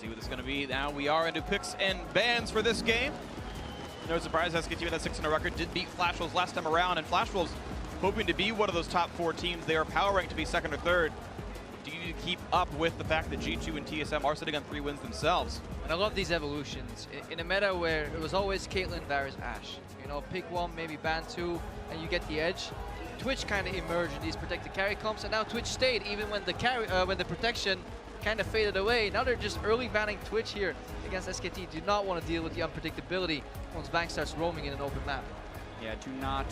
See what it's going to be. Now we are into picks and bans for this game. No surprise, SKT with that 6-0 record did beat Flash Wolves last time around, and Flash Wolves hoping to be one of those top 4 teams. They are power ranked to be 2nd or 3rd. Do you need to keep up with the fact that G2 and TSM are sitting on 3 wins themselves? And I love these evolutions. In a meta where it was always Caitlyn, Varus, Ashe. You know, pick one, maybe ban 2, and you get the edge. Twitch kind of emerged in these protected carry comps, and now Twitch stayed even when the protection kind of faded away. Now they're just early banning Twitch here against SKT. Do not want to deal with the unpredictability once Bang starts roaming in an open map. Yeah, do not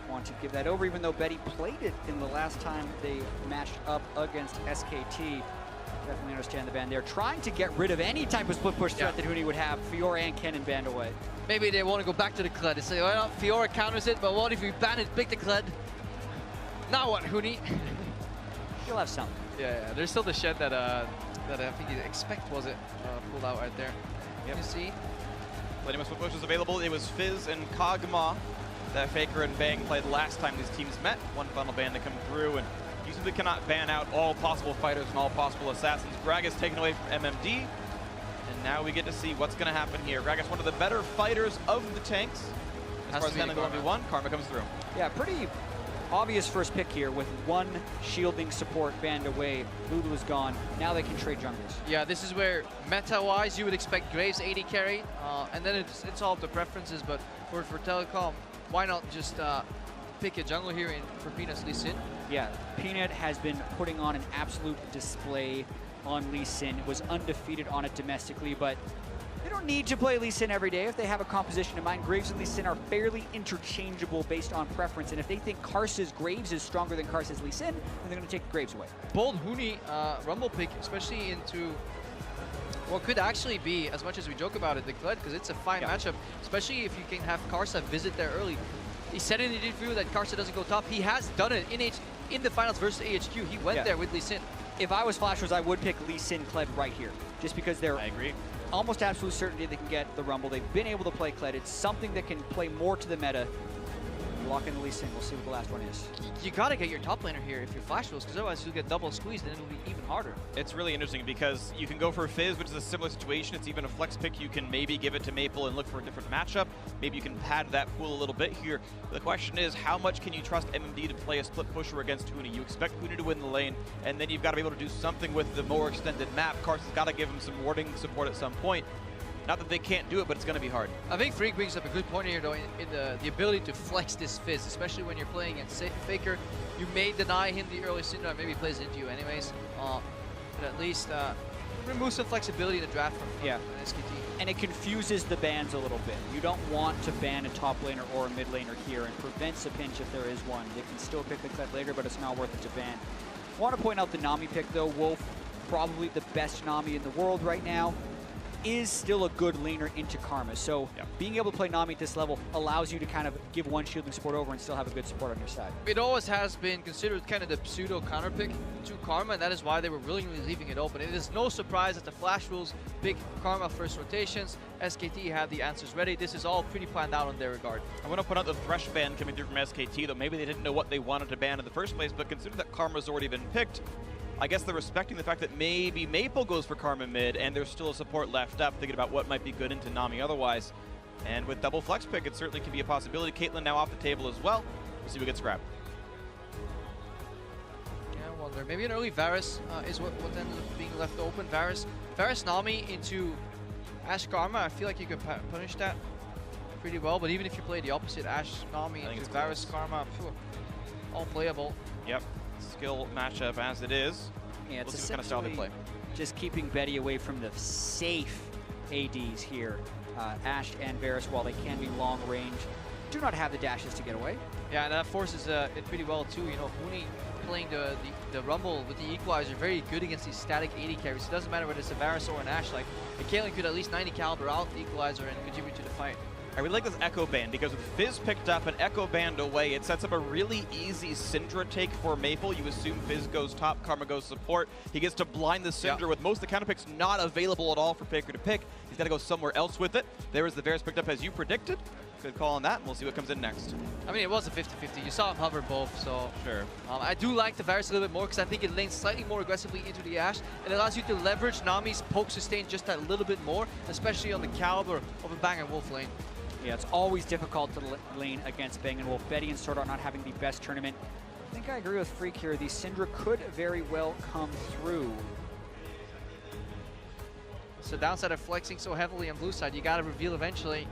want to give that over, even though Betty played it in the last time they matched up against SKT. Definitely understand the ban. They're trying to get rid of any type of split push threat that Huni would have. Fiora and Kennen banned away. Maybe they want to go back to the Kled and say, well, Fiora counters it, but what if we ban it, pick the Kled? Now what, Huni? You'll have something. Yeah, there's still the shed that I think you expect was it pulled out right there. Yep. You see? Plenty of split push was available. It was Fizz and Kog'Maw that Faker and Bang played last time these teams met. One final ban to come through, and you simply cannot ban out all possible fighters and all possible assassins. Gragas taken away from MMD, and now we get to see what's going to happen here. Gragas, one of the better fighters of the tanks. As far as handling the 1v1, Karma comes through. Yeah, pretty obvious first pick here with one shielding support banned away. Lulu is gone. Now they can trade junglers. Yeah, this is where meta-wise you would expect Graves 80 carry, and then it's all up to preferences, but for Telecom, why not just pick a jungle here for Peanut's Lee Sin? Yeah, Peanut has been putting on an absolute display on Lee Sin. Was undefeated on it domestically, but they don't need to play Lee Sin every day if they have a composition in mind. Graves and Lee Sin are fairly interchangeable based on preference, and if they think Karsa's Graves is stronger than Karsa's Lee Sin, then they're going to take Graves away. Bold Huni Rumble pick, especially into what could actually be, as much as we joke about it, the Kled, because it's a fine matchup, especially if you can have Karsa visit there early. He said in the interview that Karsa doesn't go top. He has done it in the finals versus AHQ. He went there with Lee Sin. If I was Flash Wars, I would pick Lee Sin Kled right here, just because they're I agree. Almost absolute certainty they can get the Rumble. They've been able to play Kled. It's something that can play more to the meta. Lock in the Lee Sin. We'll see what the last one is. You gotta get your top laner here if you're Flash Wheels, because otherwise you'll get double squeezed and it'll be even harder. It's really interesting because you can go for Fizz, which is a similar situation. It's even a flex pick. You can maybe give it to Maple and look for a different matchup. Maybe you can pad that pool a little bit here. The question is, how much can you trust MMD to play a split pusher against Huni? You expect Huni to win the lane, and then you've got to be able to do something with the more extended map. Carson's got to give him some warding support at some point. Not that they can't do it, but it's going to be hard. I think Freak brings up a good point here, though, in the ability to flex this Fizz, especially when you're playing against Faker. You may deny him the early syndrome, maybe he plays into you anyways, but at least remove some flexibility in the draft from SKT. And it confuses the bans a little bit. You don't want to ban a top laner or a mid laner here, and prevents a pinch if there is one. They can still pick the Kled later, but it's not worth it to ban. I want to point out the Nami pick, though. Wolf, probably the best Nami in the world right now, is still a good laner into Karma. So being able to play Nami at this level allows you to kind of give one shielding support over and still have a good support on your side. It always has been considered kind of the pseudo counter pick to Karma, and that is why they were willingly leaving it open. It is no surprise that the Flash Rules pick Karma first rotations. SKT had the answers ready. This is all pretty planned out in their regard. I want to point out the Thresh ban coming through from SKT, though maybe they didn't know what they wanted to ban in the first place, but consider that Karma's already been picked. I guess they're respecting the fact that maybe Maple goes for Karma mid, and there's still a support left up, thinking about what might be good into Nami otherwise. And with double flex pick, it certainly can be a possibility. Caitlyn now off the table as well. We'll see what gets grabbed. Yeah, I wonder. Maybe an early Varus is what ended up being left open. Varus Nami into Ashe Karma. I feel like you could punish that pretty well, but even if you play the opposite, Ashe Nami into Varus Karma, all playable. Yep. Skill matchup as it is. Yeah, it's we'll see what kind of style they play. Just keeping Betty away from the safe ADs here. Ashe and Varus, while they can be long range, do not have the dashes to get away. Yeah, and that forces it pretty well too. You know, Huni playing the Rumble with the Equalizer, very good against these static 80 carries. It doesn't matter whether it's a Varus or an Ashe. Like, Caitlyn could at least 90 caliber out the Equalizer and contribute to the fight. I really like this Echo Band, because with Fizz picked up and Echo Band away, it sets up a really easy Syndra take for Maple. You assume Fizz goes top, Karma goes support. He gets to blind the Syndra with most of the counter picks not available at all for Faker to pick. He's got to go somewhere else with it. There is the Varus picked up as you predicted. Good call on that, and we'll see what comes in next. I mean, it was a 50-50. You saw him hover both, so Sure. I do like the Varus a little bit more because I think it lanes slightly more aggressively into the Ashe. It allows you to leverage Nami's poke sustain just that little bit more, especially on the caliber of a Bang & Wolf lane. Yeah, it's always difficult to lane against Bang & Wolf. Betty and Sword Art not having the best tournament. I think I agree with Freak here. The Syndra could very well come through. So downside of flexing so heavily on blue side, you got to reveal eventually.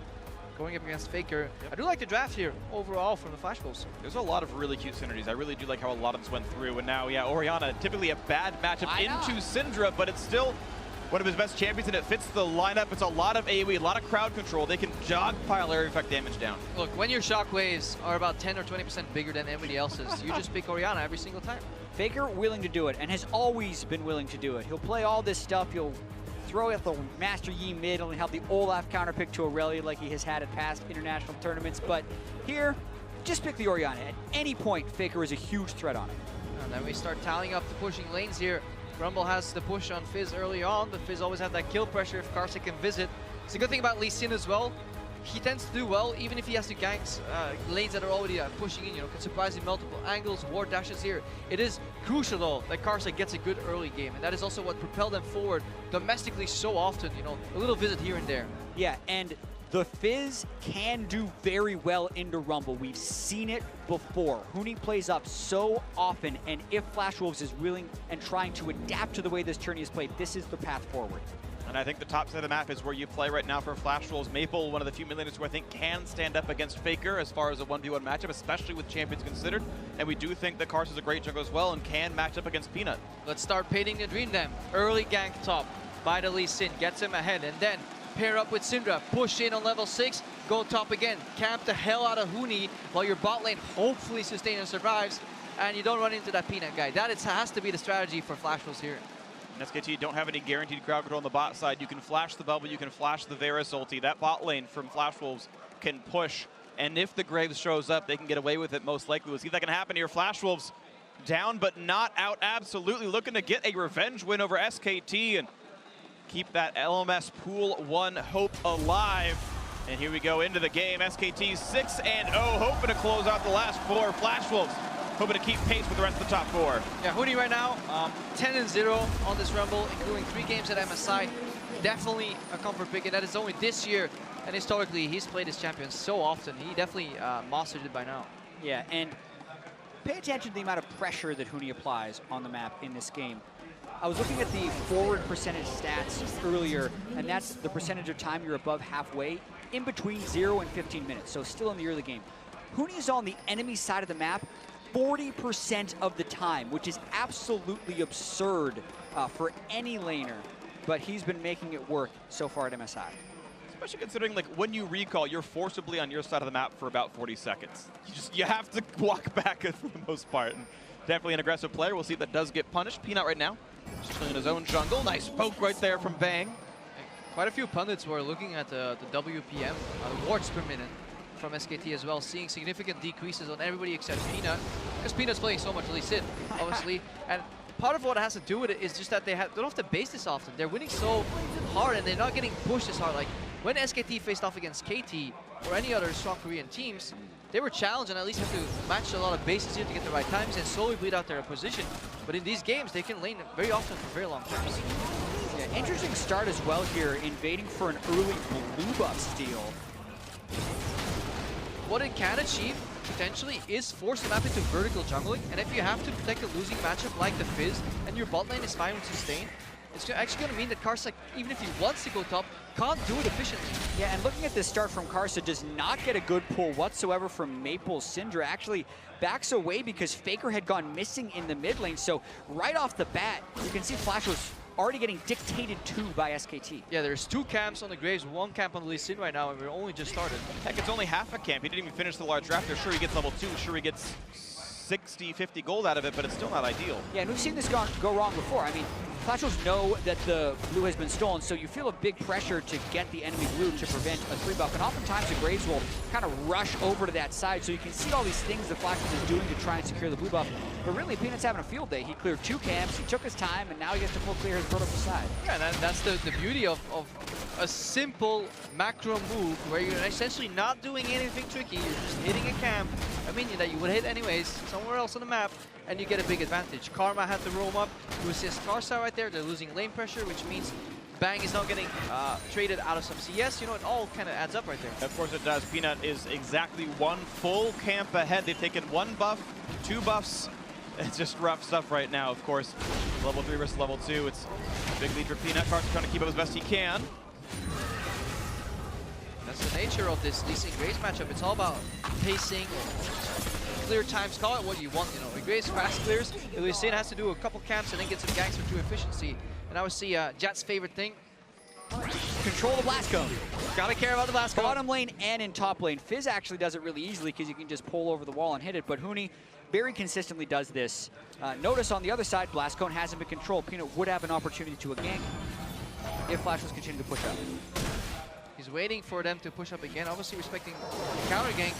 Going up against Faker. Yep. I do like the draft here overall from the Flash Wolves. There's a lot of really cute synergies. I really do like how a lot of this went through. And now, yeah, Orianna, typically a bad matchup into Syndra, but it's still one of his best champions, and it fits the lineup. It's a lot of AoE, a lot of crowd control. They can jog pile area effect damage down. Look, when your shockwaves are about 10 or 20% bigger than everybody else's, you just pick Orianna every single time. Faker willing to do it, and has always been willing to do it. He'll play all this stuff. He'll throw out the Master Yi mid and have the Olaf counterpick to Aurelia like he has had at past international tournaments. But here, just pick the Orianna. At any point, Faker is a huge threat on it. And then we start tallying up the pushing lanes here. Rumble has the push on Fizz early on, but Fizz always have that kill pressure if Karsa can visit. It's a good thing about Lee Sin as well. He tends to do well, even if he has to gank lanes that are already pushing in, can surprise in multiple angles, ward dashes here. It is crucial, though, that Karsa gets a good early game, and that is also what propelled them forward domestically so often, a little visit here and there. Yeah, and the Fizz can do very well into Rumble. We've seen it before. Huni plays up so often, and if Flash Wolves is willing and trying to adapt to the way this tourney is played, this is the path forward. And I think the top side of the map is where you play right now for Flash Wolves. Maple, one of the few millionaires who I think can stand up against Faker as far as a 1v1 matchup, especially with champions considered. And we do think that Karsa is a great jungle as well and can match up against Peanut. Let's start painting the dream then. Early gank top by the Lee Sin, gets him ahead, and then pair up with Syndra, push in on level 6, go top again, camp the hell out of Huni while your bot lane hopefully sustains and survives, and you don't run into that Peanut guy. That has to be the strategy for Flash Wolves here. And SKT don't have any guaranteed crowd control on the bot side. You can flash the bubble, you can flash the Varus ulti. That bot lane from Flash Wolves can push, and if the Graves shows up, they can get away with it most likely. We'll see if that can happen here. Flash Wolves down but not out, absolutely looking to get a revenge win over SKT and keep that LMS Pool 1 hope alive. And here we go into the game. SKT 6-0, hoping to close out the last 4. Flash Wolves hoping to keep pace with the rest of the top 4. Yeah, Huni right now, 10-0 on this Rumble, including 3 games at MSI. Definitely a comfort pick, and that is only this year. And historically, he's played his champions so often. He definitely mastered it by now. Yeah, and pay attention to the amount of pressure that Huni applies on the map in this game. I was looking at the forward percentage stats earlier, and that's the percentage of time you're above halfway in between 0 and 15 minutes, so still in the early game. Huni is on the enemy side of the map 40% of the time, which is absolutely absurd for any laner, but he's been making it work so far at MSI. Especially considering, like, when you recall, you're forcibly on your side of the map for about 40 seconds. You have to walk back for the most part. And definitely an aggressive player. We'll see if that does get punished. Peanut right now, just chilling in his own jungle. Nice poke right there from Bang. Quite a few pundits were looking at the WPM, wards per minute from SKT as well, seeing significant decreases on everybody except Peanut, because Peanut's playing so much Lee Sin, obviously. And part of what has to do with it is just that they don't have to base this often. They're winning so hard, and they're not getting pushed as hard. Like, when SKT faced off against KT or any other strong Korean teams, they were challenged and at least have to match a lot of bases here to get the right times and slowly bleed out their position. But in these games, they can lane very often for very long times. Yeah, interesting start as well here, invading for an early blue buff steal. What it can achieve, potentially, is force the map into vertical jungling, and if you have to protect a losing matchup like the Fizz, and your bot lane is fine with sustain, it's actually going to mean that Karsa, even if he wants to go top, can't do it efficiently. Yeah, and looking at this start from Karsa, does not get a good pull whatsoever from Maple. Syndra actually backs away because Faker had gone missing in the mid lane, so right off the bat, you can see Flash was already getting dictated to by SKT. Yeah, there's 2 camps on the Graves, 1 camp on the Lee Sin right now, and we're only just started. Heck, it's only half a camp. He didn't even finish the large draft there. Sure, he gets level 2. Sure, he gets 60, 50 gold out of it, but it's still not ideal. Yeah, and we've seen this go wrong before. I mean, Flash Wolves know that the blue has been stolen, so you feel a big pressure to get the enemy blue to prevent a 3-buff. And oftentimes the Graves will kind of rush over to that side, so you can see all these things that Flash Wolves is doing to try and secure the blue buff. But really, Peanut's having a field day. He cleared 2 camps, he took his time, and now he gets to full clear his vertical side. Yeah, that's the beauty of a simple macro move where you're essentially not doing anything tricky. You're just hitting a camp, a minion that you would hit anyways, somewhere else on the map, and you get a big advantage. Karma had to roam up to assist Karsa right there. They're losing lane pressure, which means Bang is not getting traded out of some CS. You know, it all kind of adds up right there. Of course it does. Peanut is exactly one full camp ahead. They've taken 1 buff, 2 buffs. It's just rough stuff right now, of course. Level 3 versus level 2. It's a big lead for Peanut. Karsa trying to keep up as best he can. That's the nature of this Lee Sin Grace matchup. It's all about pacing, clear times, call it what you want, you know. Grace fast clears. Lee Sin has to do a couple camps and then get some ganks for true efficiency. And I would see Jat's favorite thing. Control the blast cone. Gotta care about the blast cone. Bottom lane and in top lane. Fizz actually does it really easily because you can just pull over the wall and hit it, but Huni very consistently does this. Notice on the other side, blast cone hasn't been controlled. Peanut would have an opportunity to a gank if Flash was continuing to push up. He's waiting for them to push up again, obviously respecting the counter gank.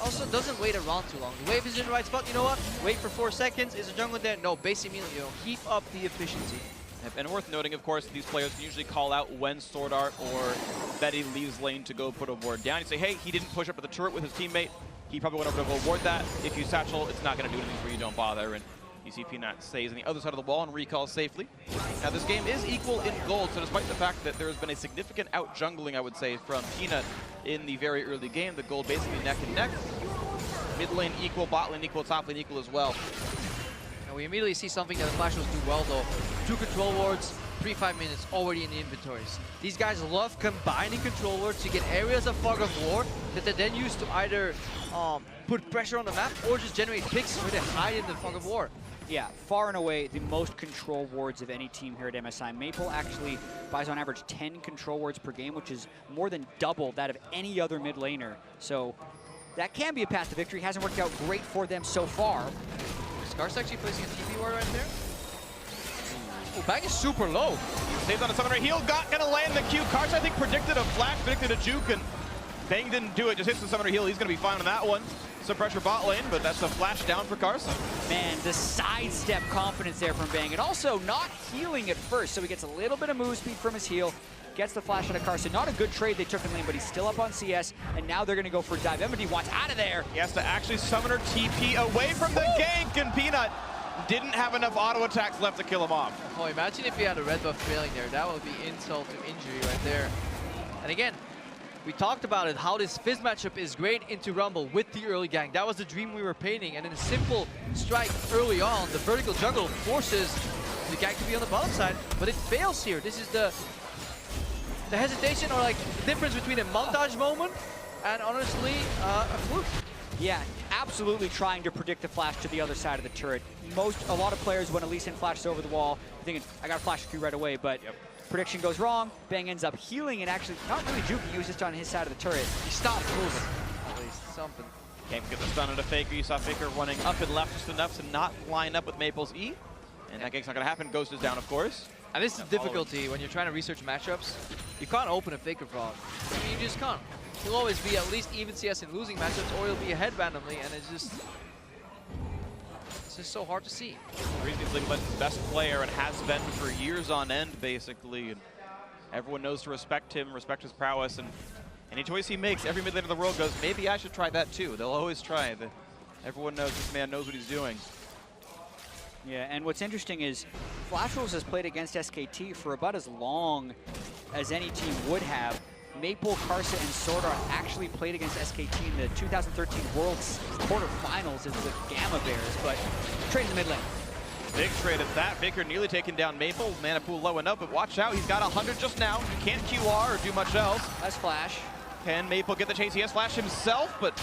Also doesn't wait around too long. The wave is in the right spot, you know what? Wait for 4 seconds, is a jungle there? No, basic immediately, you know, keep up the efficiency. And worth noting, of course, these players can usually call out when Sword Art or Betty leaves lane to go put a ward down. You say, hey, he didn't push up at the turret with his teammate. He probably went over to go ward that. If you satchel, it's not going to do anything for you, don't bother. And you see Peanut stays on the other side of the wall and recalls safely. Now, this game is equal in gold, so despite the fact that there has been a significant out-jungling, I would say, from Peanut in the very early game, the gold basically neck and neck. Mid lane equal, bot lane equal, top lane equal as well. And we immediately see something that the Flashers do well, though. 2 control wards, 3-5 minutes already in the inventories. These guys love combining control wards to get areas of fog of war that they then use to either put pressure on the map or just generate picks where they hide in the fog of war. Yeah, far and away the most control wards of any team here at MSI. Maple actually buys on average 10 control wards per game, which is more than double that of any other mid laner. So that can be a path to victory. Hasn't worked out great for them so far. Scar's actually placing a TP ward right there. Oh, Bang is super low. Saved on a summoner heal, gonna land the Q. Karsa, I think, predicted a flash, predicted a juke, and Bang didn't do it, just hits the summoner heal. He's gonna be fine on that one. Some pressure bot lane, but that's a flash down for Karsa. Man, the sidestep confidence there from Bang, and also not healing at first, so he gets a little bit of move speed from his heal, gets the flash out of Karsa. Not a good trade they took in lane, but he's still up on CS, and now they're gonna go for a dive. MD wants out of there. He has to actually summoner TP away from the gank, and Peanut didn't have enough auto attacks left to kill him off. Oh, imagine if he had a red buff failing there. That would be insult to injury right there. And again, we talked about it, how this Fizz matchup is great into Rumble with the early gank. That was the dream we were painting, and in a simple strike early on, the vertical jungle forces the gank to be on the bottom side, but it fails here. This is the hesitation, or like the difference between a montage moment and honestly a fluke. Yeah, absolutely trying to predict the flash to the other side of the turret. A lot of players, when Lee Sin flashes over the wall, thinking, I got to flash through right away, but prediction goes wrong. Bang ends up healing and actually not really juking, he was just on his side of the turret. He stopped moving, at least something. Can't get the stun into Faker. You saw Faker running up and left just enough to not line up with Maple's E. And that gank's not going to happen. Ghost is down, of course. And this is the difficulty when you're trying to research matchups. You can't open a Faker frog. I mean, you just can't. He'll always be at least even CS in losing matchups, or he'll be ahead randomly, and it's just so hard to see. He's League of Legends' best player and has been for years on end, basically. And everyone knows to respect him, respect his prowess, and any choice he makes, every mid laner in the world goes, maybe I should try that too. They'll always try. Everyone knows this man knows what he's doing. Yeah, and what's interesting is Flash Wolves has played against SKT for about as long as any team would have. Maple, Karsa, and Sword Art actually played against SKT in the 2013 Worlds quarterfinals as the Gamma Bears, but trade in the mid lane. Big trade at that. Baker nearly taking down Maple. Mana pool low enough, but watch out. He's got 100 just now. He can't QR or do much else. That's Flash. Can Maple get the chase? He has Flash himself, but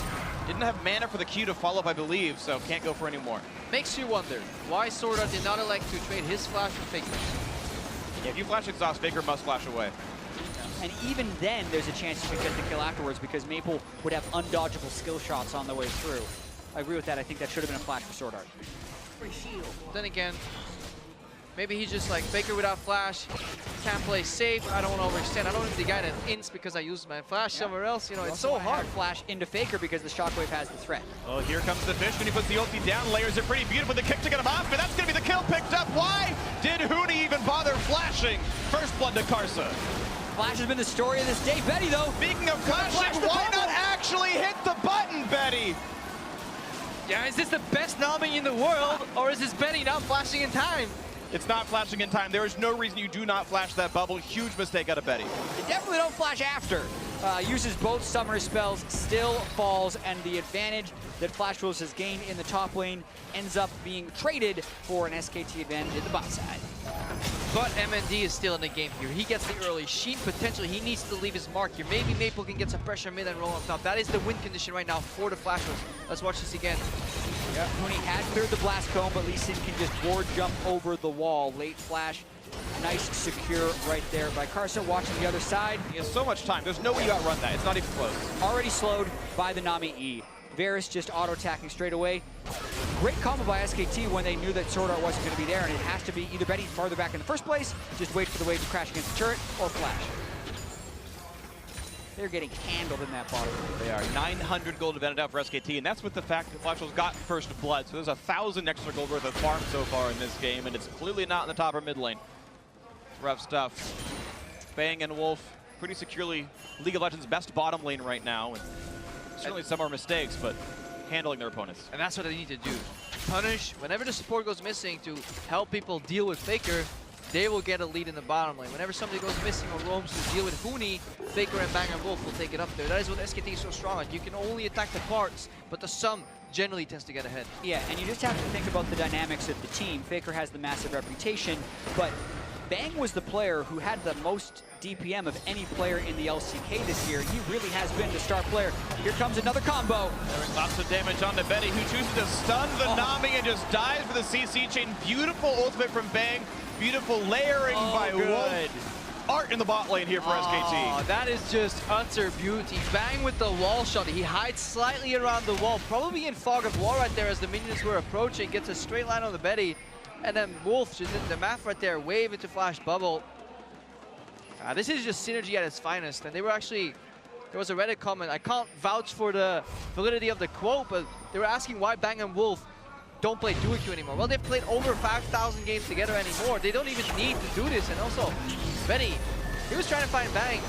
didn't have mana for the Q to follow up, I believe, so can't go for any more. Makes you wonder why Sword Art did not elect to trade his Flash for Faker's. Yeah, if you Flash exhaust, Faker must flash away. And even then, there's a chance you could get the kill afterwards because Maple would have undodgeable skill shots on the way through. I agree with that. I think that should have been a flash for Sword Art. Then again, maybe he's just like, Faker without flash, can't play safe, I don't want to overextend. I don't need the guy that ints because I used my flash somewhere else. You know, it's so hard. Flash into Faker because the Shockwave has the threat. Well, here comes the fish when he puts the ulti down. Layers it pretty beautiful. The kick to get him off, but that's going to be the kill picked up. Why did Huni even bother flashing? First blood to Karsa. Flash has been the story of this day. Betty, though. Speaking of flashing, why not actually hit the button, Betty? Yeah, is this the best Nami in the world, or is this Betty not flashing in time? It's not flashing in time. There is no reason you do not flash that bubble. Huge mistake out of Betty. You definitely don't flash after. Uses both summoner spells, still falls, and the advantage that Flash Wolves has gained in the top lane ends up being traded for an SKT advantage in the bot side. But MND is still in the game here. He gets the early. Sheen potentially, he needs to leave his mark here. Maybe Maple can get some pressure mid and roll on top. That is the win condition right now for the Flash Wolves. Let's watch this again. Yeah, Huni had cleared the blast cone, but Lee Sin can just board jump over the wall. Late flash, nice secure right there by Karsa. Watching the other side. He has so much time. There's no way you outrun that. It's not even close. Already slowed by the Nami E. Varus just auto-attacking straight away. Great combo by SKT when they knew that Sword Art wasn't going to be there, and it has to be either Betty farther back in the first place, just wait for the wave to crash against the turret, or flash. They're getting handled in that bottom. They are 900 gold advantage out for SKT, and that's with the fact that Flash Wolves got first blood. So there's 1,000 extra gold worth of farm so far in this game, and it's clearly not in the top or mid lane. Rough stuff. Bang and Wolf pretty securely League of Legends' best bottom lane right now. And certainly some are mistakes, but handling their opponents. And that's what they need to do. Punish whenever the support goes missing to help people deal with Faker. They will get a lead in the bottom lane. Whenever somebody goes missing or roams to deal with Huni, Faker and Bang and Wolf will take it up there. That is what SKT is so strong at. You can only attack the parts, but the sum generally tends to get ahead. Yeah, and you just have to think about the dynamics of the team. Faker has the massive reputation, but Bang was the player who had the most DPM of any player in the LCK this year. He really has been the star player. Here comes another combo. Lots of damage onto Betty, who chooses to stun the Nami and just dies for the CC chain. Beautiful ultimate from Bang. Beautiful layering by Wolf. Art in the bot lane here for SKT. That is just utter beauty. Bang with the wall shot. He hides slightly around the wall, probably in fog of war right there as the minions were approaching. Gets a straight line on the Betty. And then Wolf just did the math right there. Wave into flash bubble. This is just synergy at its finest. And they were actually, there was a Reddit comment. I can't vouch for the validity of the quote, but they were asking why Bang and Wolf don't play duo queue anymore. Well, they've played over 5,000 games together anymore. They don't even need to do this. And also, Betty, he was trying to find Bang.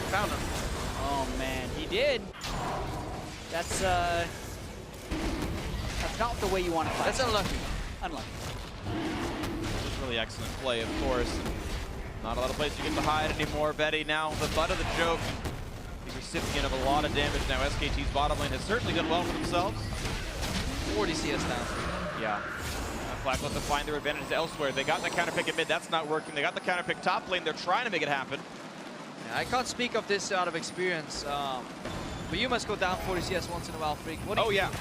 Found him. Oh man, he did. That's not the way you want to play. That's unlucky. Unlucky. Just really excellent play, of course. Not a lot of places you get to hide anymore. Betty now the butt of the joke. The recipient of a lot of damage now. SKT's bottom lane has certainly done well for themselves. 40 CS now. Yeah. Flash left to find their advantage elsewhere. They got the counter pick at mid. That's not working. They got the counter pick top lane. They're trying to make it happen. Yeah, I can't speak of this out of experience, but you must go down 40 CS once in a while, Freak. What do you yeah.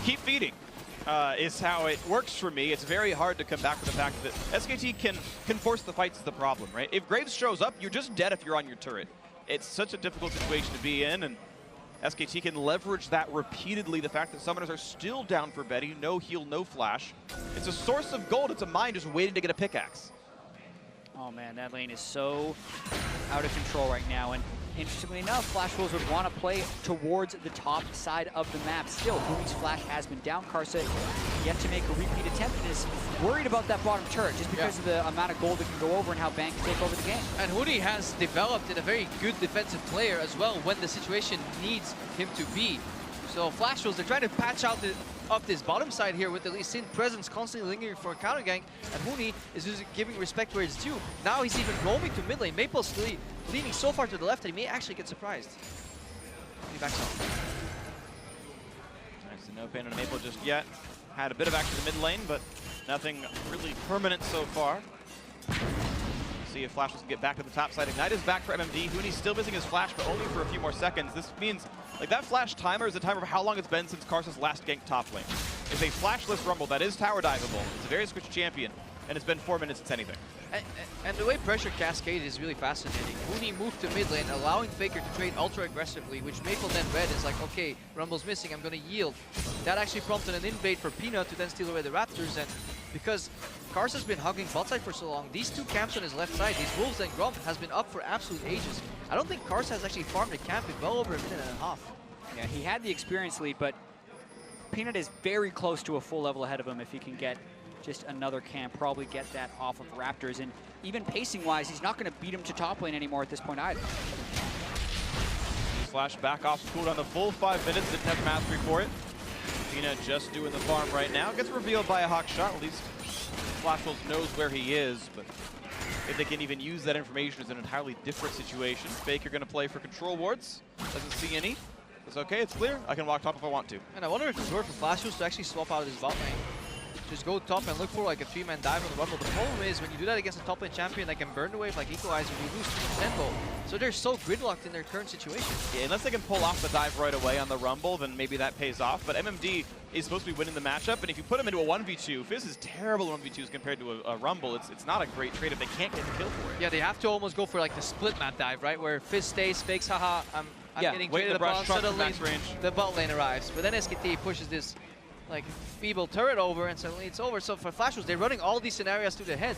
Keep feeding. Is how it works for me. It's very hard to come back to the fact that SKT can force the fights is the problem, right? If Graves shows up, you're just dead if you're on your turret. It's such a difficult situation to be in, and SKT can leverage that repeatedly. The fact that summoners are still down for Betty, no heal, no flash. It's a source of gold. It's a mine just waiting to get a pickaxe. Oh man, that lane is so out of control right now. And interestingly enough, Flash Wolves would want to play towards the top side of the map. Still, Huni's flash has been down. Karsa yet to make a repeat attempt and is worried about that bottom turret just because of the amount of gold that can go over and how Bang can take over the game. And Huni has developed in a very good defensive player as well when the situation needs him to be. So Flash Wolves, they're trying to patch out up this bottom side here with the Lee Sin presence constantly lingering for a counter gank, and Huni is just giving respect where it's due. Now he's even roaming to mid lane. Maple's leaning so far to the left that he may actually get surprised. He backs off. Nice, no pain on Maple just yet. Had a bit of action in the mid lane, but nothing really permanent so far. See if Flash can get back to the top side. Ignite is back for MMD. Huni's still missing his flash, but only for a few more seconds. This means, like, that flash timer is a timer of how long it's been since Karsa's last gank top lane. It's a flashless rumble that is tower diveable. It's a very squishy champion, and it's been 4 minutes since anything. And the way pressure cascades is really fascinating. Huni moved to mid lane, allowing Faker to trade ultra aggressively, which Maple then read is like, okay, Rumble's missing, I'm gonna yield. That actually prompted an invade for Peanut to then steal away the Raptors, and because Karsa's been hugging bot side for so long, these two camps on his left side, these Wolves and Grump, has been up for absolute ages. I don't think Karsa has actually farmed a camp in well over a minute and a half. Yeah, he had the experience lead, but Peanut is very close to a full level ahead of him if he can get just another camp, probably get that off of Raptors. And even pacing-wise, he's not going to beat him to top lane anymore at this point either. Flash back off cooldown the full 5 minutes, didn't have mastery for it. Tina just doing the farm right now. Gets revealed by a hawk shot, at least Flash Wolves knows where he is, but if they can even use that information is an entirely different situation. Faker gonna play for control wards, doesn't see any. It's okay, it's clear, I can walk top if I want to. And I wonder if it's worth for Flash Wolves to actually swap out of his bot lane. Just go top and look for like a 3-man dive on the rumble. The problem is when you do that against a top lane champion that can burn the wave like Equalizer, you lose tempo. So they're so gridlocked in their current situation. Yeah, unless they can pull off the dive right away on the rumble, then maybe that pays off. But MMD is supposed to be winning the matchup, and if you put him into a 1v2, Fizz is terrible in 1v2s compared to a rumble. It's not a great trade if they can't get the kill for it. Yeah, they have to almost go for like the split map dive, right? Where Fizz stays, fakes, haha, I'm getting traded upon, suddenly the bot lane arrives. But then SKT pushes this like feeble turret over and suddenly it's over. So for Flash Wolves, they're running all these scenarios through their head.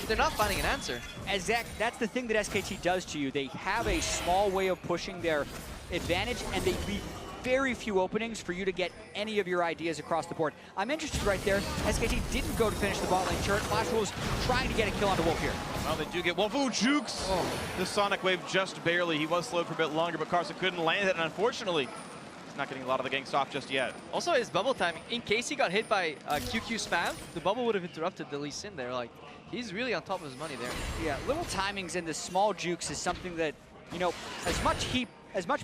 They're not finding an answer. Zach, that's the thing that SKT does to you. They have a small way of pushing their advantage and they leave very few openings for you to get any of your ideas across the board. I'm interested right there. SKT didn't go to finish the bot lane turret. Flash Wolves trying to get a kill onto Wolf here. Well, they do get Wolf. Ooh, jukes! Oh. The Sonic Wave just barely. He was slowed for a bit longer, but Carson couldn't land it, and unfortunately, not getting a lot of the ganks off just yet. Also his bubble timing, in case he got hit by QQ spam, the bubble would have interrupted the Lee Sin there. Like, he's really on top of his money there. Yeah, little timings and the small jukes is something that, you know, as much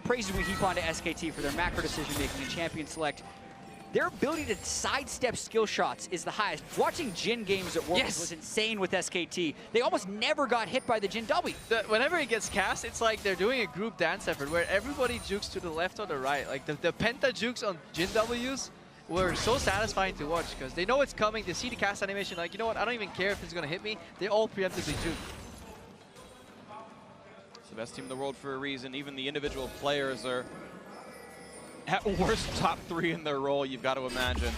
praise as we heap onto SKT for their macro decision making and champion select, their ability to sidestep skill shots is the highest. Watching Jin games at Worlds was insane with SKT. They almost never got hit by the Jin W. Whenever it gets cast, it's like they're doing a group dance effort where everybody jukes to the left or the right. Like the penta jukes on Jin Ws were so satisfying to watch because they know it's coming. They see the cast animation like, you know what, I don't even care if it's going to hit me. They all preemptively juke. It's the best team in the world for a reason. Even the individual players are at worst top 3 in their role, you've got to imagine.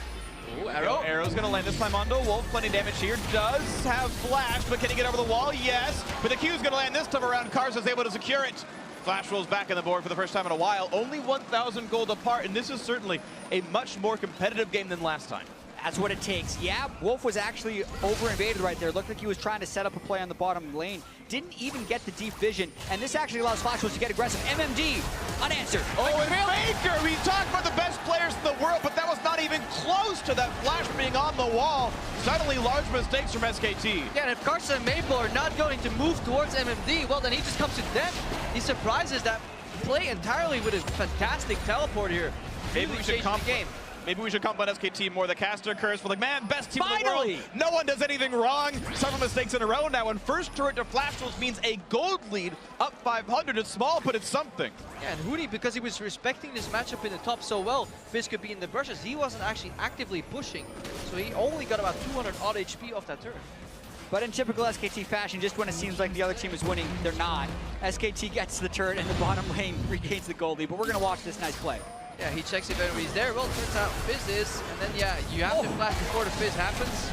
Ooh, arrow. Arrow's gonna land this time onto Wolf. Plenty of damage here. Does have flash, but can he get over the wall? Yes. But the Q's gonna land this time around. Carson's able to secure it. Flash rolls back on the board for the first time in a while. Only 1,000 gold apart, and this is certainly a much more competitive game than last time. That's what it takes. Yeah, Wolf was actually over-invaded right there. Looked like he was trying to set up a play on the bottom lane. Didn't even get the deep vision, and this actually allows Flash Wolves to get aggressive. MMD, unanswered. Oh, and Faker! We talked about the best players in the world, but that was not even close to that flash being on the wall. Suddenly, large mistakes from SKT. Yeah, and if Carson and Maple are not going to move towards MMD, well, then he just comes to death. He surprises that play entirely with a fantastic teleport here. Maybe we should game. Maybe we should compliment SKT more. The caster curse for like, man, best team in the world. No one does anything wrong. Several mistakes in a row now, and first turret to Flash Wolves means a gold lead, up 500. It's small, but it's something. Yeah, and Huni, because he was respecting this matchup in the top so well, Fizz could be in the brushes. He wasn't actually actively pushing, so he only got about 200 odd HP off that turret. But in typical SKT fashion, just when it seems like the other team is winning, they're not. SKT gets the turret, and the bottom lane regains the gold lead, but we're going to watch this nice play. Yeah, he checks if anybody's there. Well, turns out Fizz is, and then, yeah, you have to flash before the Fizz happens.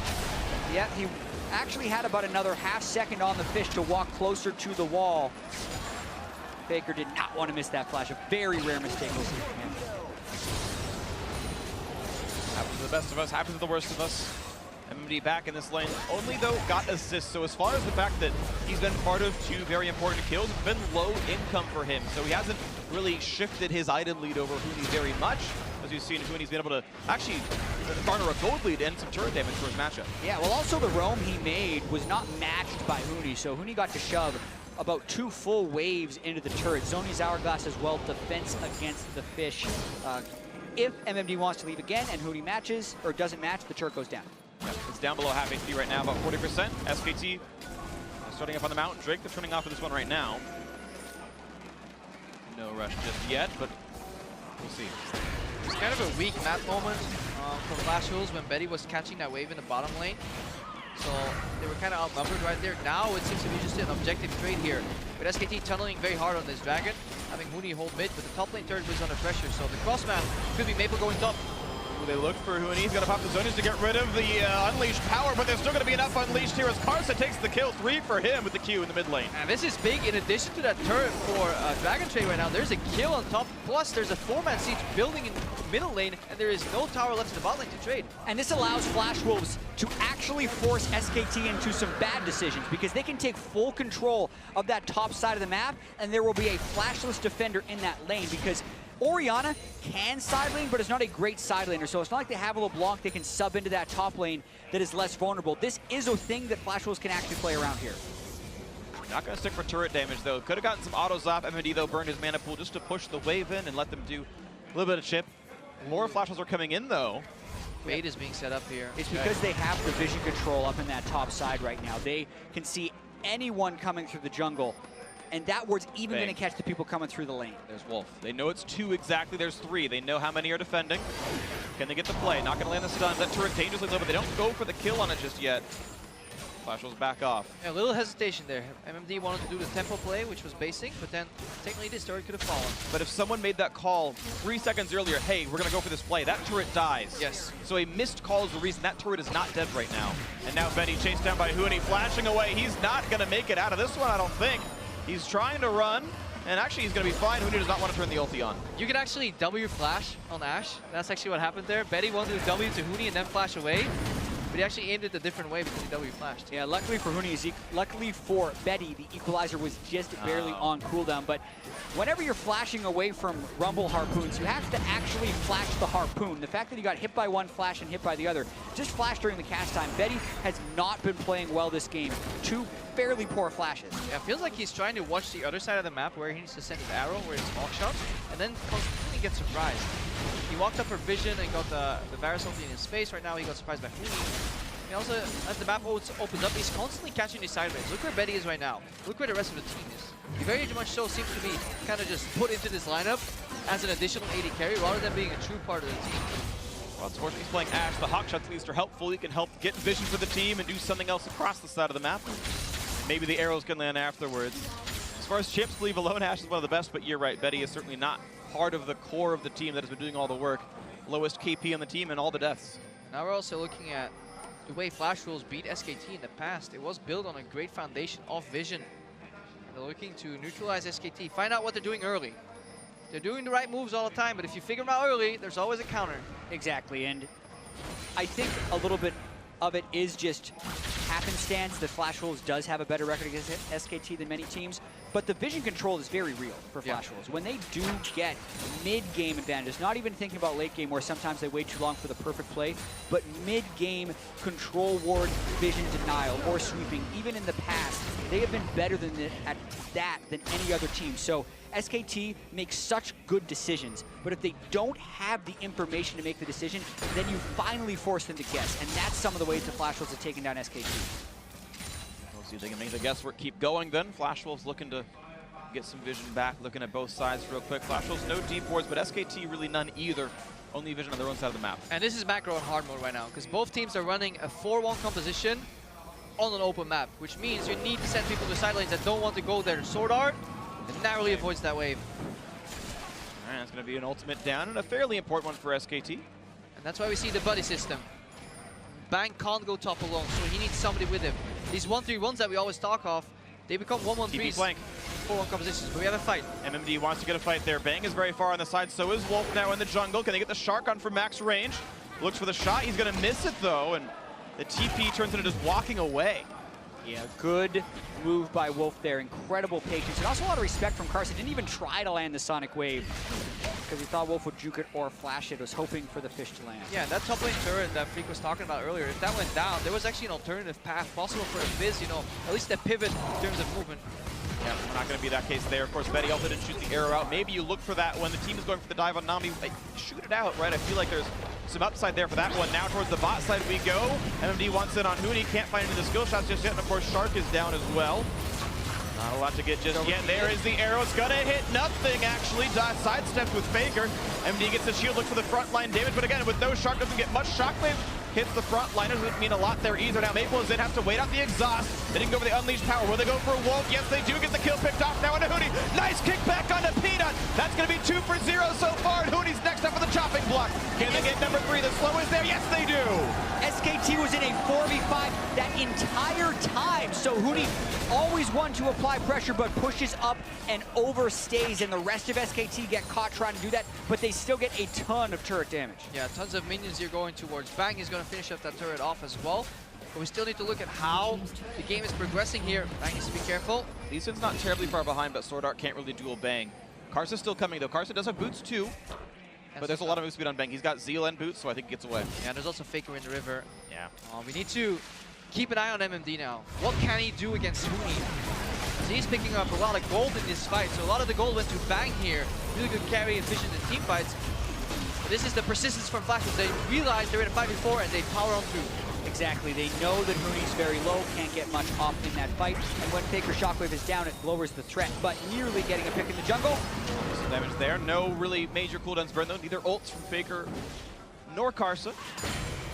Yeah, he actually had about another half second on the fish to walk closer to the wall. Faker did not want to miss that flash. A very rare mistake we'll see from him. Happens to the best of us, happens to the worst of us. MMD back in this lane, only though got assists. So as far as the fact that he's been part of 2 very important kills, it's been low income for him. So he hasn't really shifted his item lead over Huni very much. As you've seen, Huni's been able to actually garner a gold lead and some turret damage for his matchup. Yeah, well also the roam he made was not matched by Huni, so Huni got to shove about 2 full waves into the turret. Zoni's Hourglass as well, defense against the fish. If MMD wants to leave again and Huni matches, or doesn't match, the turret goes down. Yeah, it's down below half HP right now, about 40%. SKT starting up on the mountain. Drake, they're turning off for this one right now. No rush just yet, but we'll see. It's kind of a weak map moment for Flash Wolves when Betty was catching that wave in the bottom lane. So they were kind of outnumbered right there. Now it seems to be just an objective trade here. With SKT tunneling very hard on this dragon, having Huni hold mid, but the top lane turret was under pressure. So the cross map could be Maple going top. They look for Huni. He's going to pop the Zonies to get rid of the Unleashed power, but there's still going to be enough Unleashed here as Karsa takes the kill. 3 for him with the Q in the mid lane. And this is big. In addition to that turret for Dragon Trade right now, there's a kill on top. Plus, there's a 4-man siege building in middle lane, and there is no tower left in the bot lane to trade. And this allows Flash Wolves to actually force SKT into some bad decisions because they can take full control of that top side of the map, and there will be a flashless defender in that lane because Orianna can side lane, but it's not a great side laner, so it's not like they have a LeBlanc they can sub into that top lane that is less vulnerable. This is a thing that Flash Wolves can actually play around here. Not going to stick for turret damage, though. Could have gotten some autos off. MMD, though, burned his mana pool just to push the wave in and let them do a little bit of chip. More Flash Wolves are coming in, though. Bait is being set up here. It's because they have the vision control up in that top side right now. They can see anyone coming through the jungle, and that ward's even going to catch the people coming through the lane. There's Wolf. They know it's 2 exactly. There's 3. They know how many are defending. Can they get the play? Not going to land the stuns. That turret dangerously low, but they don't go for the kill on it just yet. Flash Wolves back off. Yeah, a little hesitation there. MMD wanted to do the tempo play, which was basing, but then technically this turret could have fallen. But if someone made that call 3 seconds earlier, hey, we're going to go for this play, that turret dies. Yes. So a missed call is the reason that turret is not dead right now. And now Benny chased down by Huni, flashing away. He's not going to make it out of this one, I don't think. He's trying to run, and actually he's going to be fine. Huni does not want to turn the ulti on. You can actually W flash on Ashe. That's actually what happened there. Betty wanted to W to Huni and then flash away. But he actually aimed it a different way because he W flashed. Yeah, luckily for Huni, luckily for Betty, the equalizer was just barely on cooldown. But whenever you're flashing away from Rumble harpoons, you have to actually flash the harpoon. The fact that he got hit by one flash and hit by the other, just flash during the cast time. Betty has not been playing well this game. 2 fairly poor flashes. Yeah, it feels like he's trying to watch the other side of the map where he needs to send his arrow, where it's smoke shots, and then constantly gets surprised. He walked up for vision and got the Varus ulti in his face. Right now he got surprised by Huni. He also, as the map opens up, he's constantly catching these sideways. Look where Betty is right now. Look where the rest of the team is. He very much so seems to be kind of just put into this lineup as an additional AD carry rather than being a true part of the team. Well, unfortunately, he's playing Ashe. The hawk shots at least are helpful. He can help get vision for the team and do something else across the side of the map. Maybe the arrows can land afterwards. As far as chips, leave alone, Ashe is one of the best, but you're right. Betty is certainly not part of the core of the team that has been doing all the work. Lowest KP on the team and all the deaths. Now we're also looking at the way Flash Wolves beat SKT in the past. It was built on a great foundation of vision. And they're looking to neutralize SKT, find out what they're doing early. They're doing the right moves all the time, but if you figure them out early, there's always a counter. Exactly, and I think a little bit of it is just happenstance that Flash Wolves does have a better record against SKT than many teams, but the vision control is very real for Flash Wolves. When they do get mid-game advantages, not even thinking about late game where sometimes they wait too long for the perfect play, but mid-game control ward vision denial or sweeping, even in the past, they have been better than at that than any other team. So SKT makes such good decisions, but if they don't have the information to make the decision, then you finally force them to guess, and that's some of the ways the Flash Wolves have taken down SKT. We'll see if they can make the guesswork keep going then. Flash Wolves looking to get some vision back, looking at both sides real quick. Flash Wolves no deep wards, but SKT really none either. Only vision on their own side of the map. And this is macro and hard mode right now, because both teams are running a 4-1 composition on an open map, which means you need to send people to side lanes that don't want to go there. Sword Art narrowly avoids that wave. All right, that's going to be an ultimate down and a fairly important one for SKT. And that's why we see the buddy system. Bang can't go top alone, so he needs somebody with him. These 1-3-1s that we always talk of, they become 1-1-3s. flank. 4-1 compositions, but we have a fight. MMD wants to get a fight there. Bang is very far on the side, so is Wolf now in the jungle. Can they get the Shark on for max range? Looks for the shot, he's going to miss it though, and the TP turns into just walking away. Yeah, good move by Wolf there. Incredible patience, and also a lot of respect from Karsa. Didn't even try to land the Sonic Wave because he thought Wolf would juke it or flash it. Was hoping for the fish to land. Yeah, that top lane turret that Freak was talking about earlier, if that went down, there was actually an alternative path possible for a Fizz, you know, at least a pivot in terms of movement. Yeah, we're not going to be that case there. Of course, Betty also didn't shoot the arrow out. Maybe you look for that when the team is going for the dive on Nami. Like, shoot it out, right? I feel like there's some upside there for that one. Now towards the bot side we go. MMD wants it on Huni. Can't find any of the skill shots just yet. And of course, Shark is down as well. Not a lot to get just yet. There is the arrow. It's gonna hit nothing, actually. Sidesteps with Faker. MD gets the shield, looks for the front line damage, but again, with no Shark, doesn't get much. Shockwave hits the front liners, doesn't mean a lot there either. Now Maple is in, have to wait out the exhaust. They didn't go for the unleashed power. Will they go for a Wolf? Yes, they do. Get the kill picked off now on Huni. Nice kickback onto Peanut. That's gonna be 2 for 0 so far, and Huni's next up for the chopping block. Can they get number 3 this slow is there. Yes, they do. SKT was in a 4v5 that entire time, so Huni always one to apply pressure, but pushes up and overstays, and the rest of SKT get caught trying to do that, but they still get a ton of turret damage. Yeah, tons of minions here going towards Bang. He's going to finish up that turret off as well. But we still need to look at how the game is progressing here. Bang needs to be careful. Lee Sin's not terribly far behind, but Sword Art can't really duel Bang. Karsa's still coming, though. Karsa does have boots, too. But there's a lot of move speed on Bang. He's got Zeal and boots, so I think he gets away. Yeah, there's also Faker in the river. Yeah. We need to keep an eye on MMD now. What can he do against Huni? So he's picking up a lot of gold in this fight, so a lot of the gold went to Bang here. Really good carry, efficient in team fights. But this is the persistence from Flash. They realize they're in a 5v4 and they power on through. Exactly, they know that Huni's very low, can't get much off in that fight, and when Faker Shockwave is down, it lowers the threat, but nearly getting a pick in the jungle. Some damage there. No really major cooldowns burned, though. Neither ults from Faker nor Karsa.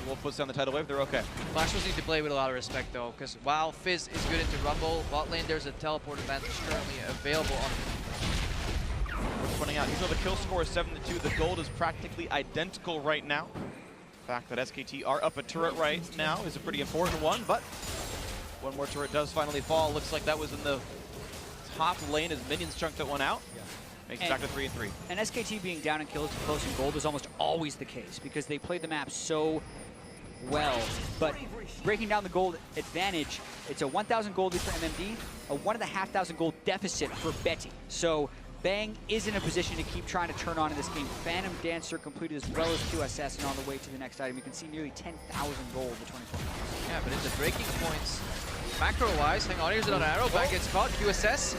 Wolf puts down the tidal wave, they're okay. Flash will need to play with a lot of respect, though, because while Fizz is good into Rumble, bot lane there's a teleport advantage currently available on him. We're pointing out, even though the kill score is 7-2, the gold is practically identical right now. The fact that SKT are up a turret right now is a pretty important one, but one more turret does finally fall. Looks like that was in the top lane as minions chunked that one out. Makes it back to 3-3. And SKT being down in kills and close in gold is almost always the case because they play the map so well. But breaking down the gold advantage, it's a 1,000 gold lead for MMD, a 1,500 gold deficit for Betty. So Bang is in a position to keep trying to turn on in this game. Phantom Dancer completed as well as QSS, and on the way to the next item, you can see nearly 10,000 gold to 24. Yeah, but in the breaking points, macro-wise, hang on, here's another arrow, Bang gets caught, QSS.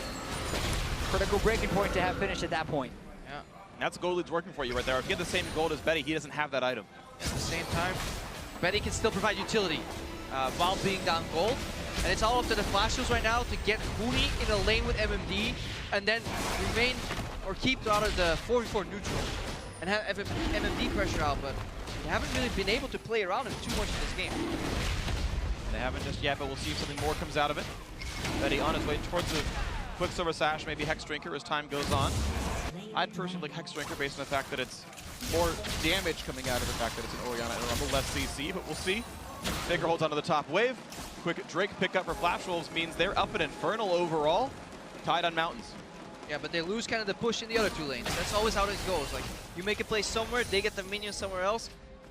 Critical breaking point to have finished at that point. Yeah. That's gold lead's working for you right there. If you get the same gold as Betty, he doesn't have that item. At the same time, Betty can still provide utility while being down gold. And it's all up to the Flashers right now to get Huni in a lane with MMD and then remain or keep out of the 4v4 neutral and have MMD pressure out, but they haven't really been able to play around him too much in this game. They haven't just yet, but we'll see if something more comes out of it. Betty on his way towards the Quicksilver Sash, maybe Hex Drinker as time goes on. I'd personally like Hex Drinker based on the fact that it's more damage coming out of the fact that it's an Orianna and a Rumble, less CC, but we'll see. Faker holds onto the top wave. Quick Drake pickup for Flash Wolves means they're up an Infernal overall, tied on Mountains. Yeah, but they lose kind of the push in the other two lanes. That's always how this goes. Like, you make a play somewhere, they get the minions somewhere else,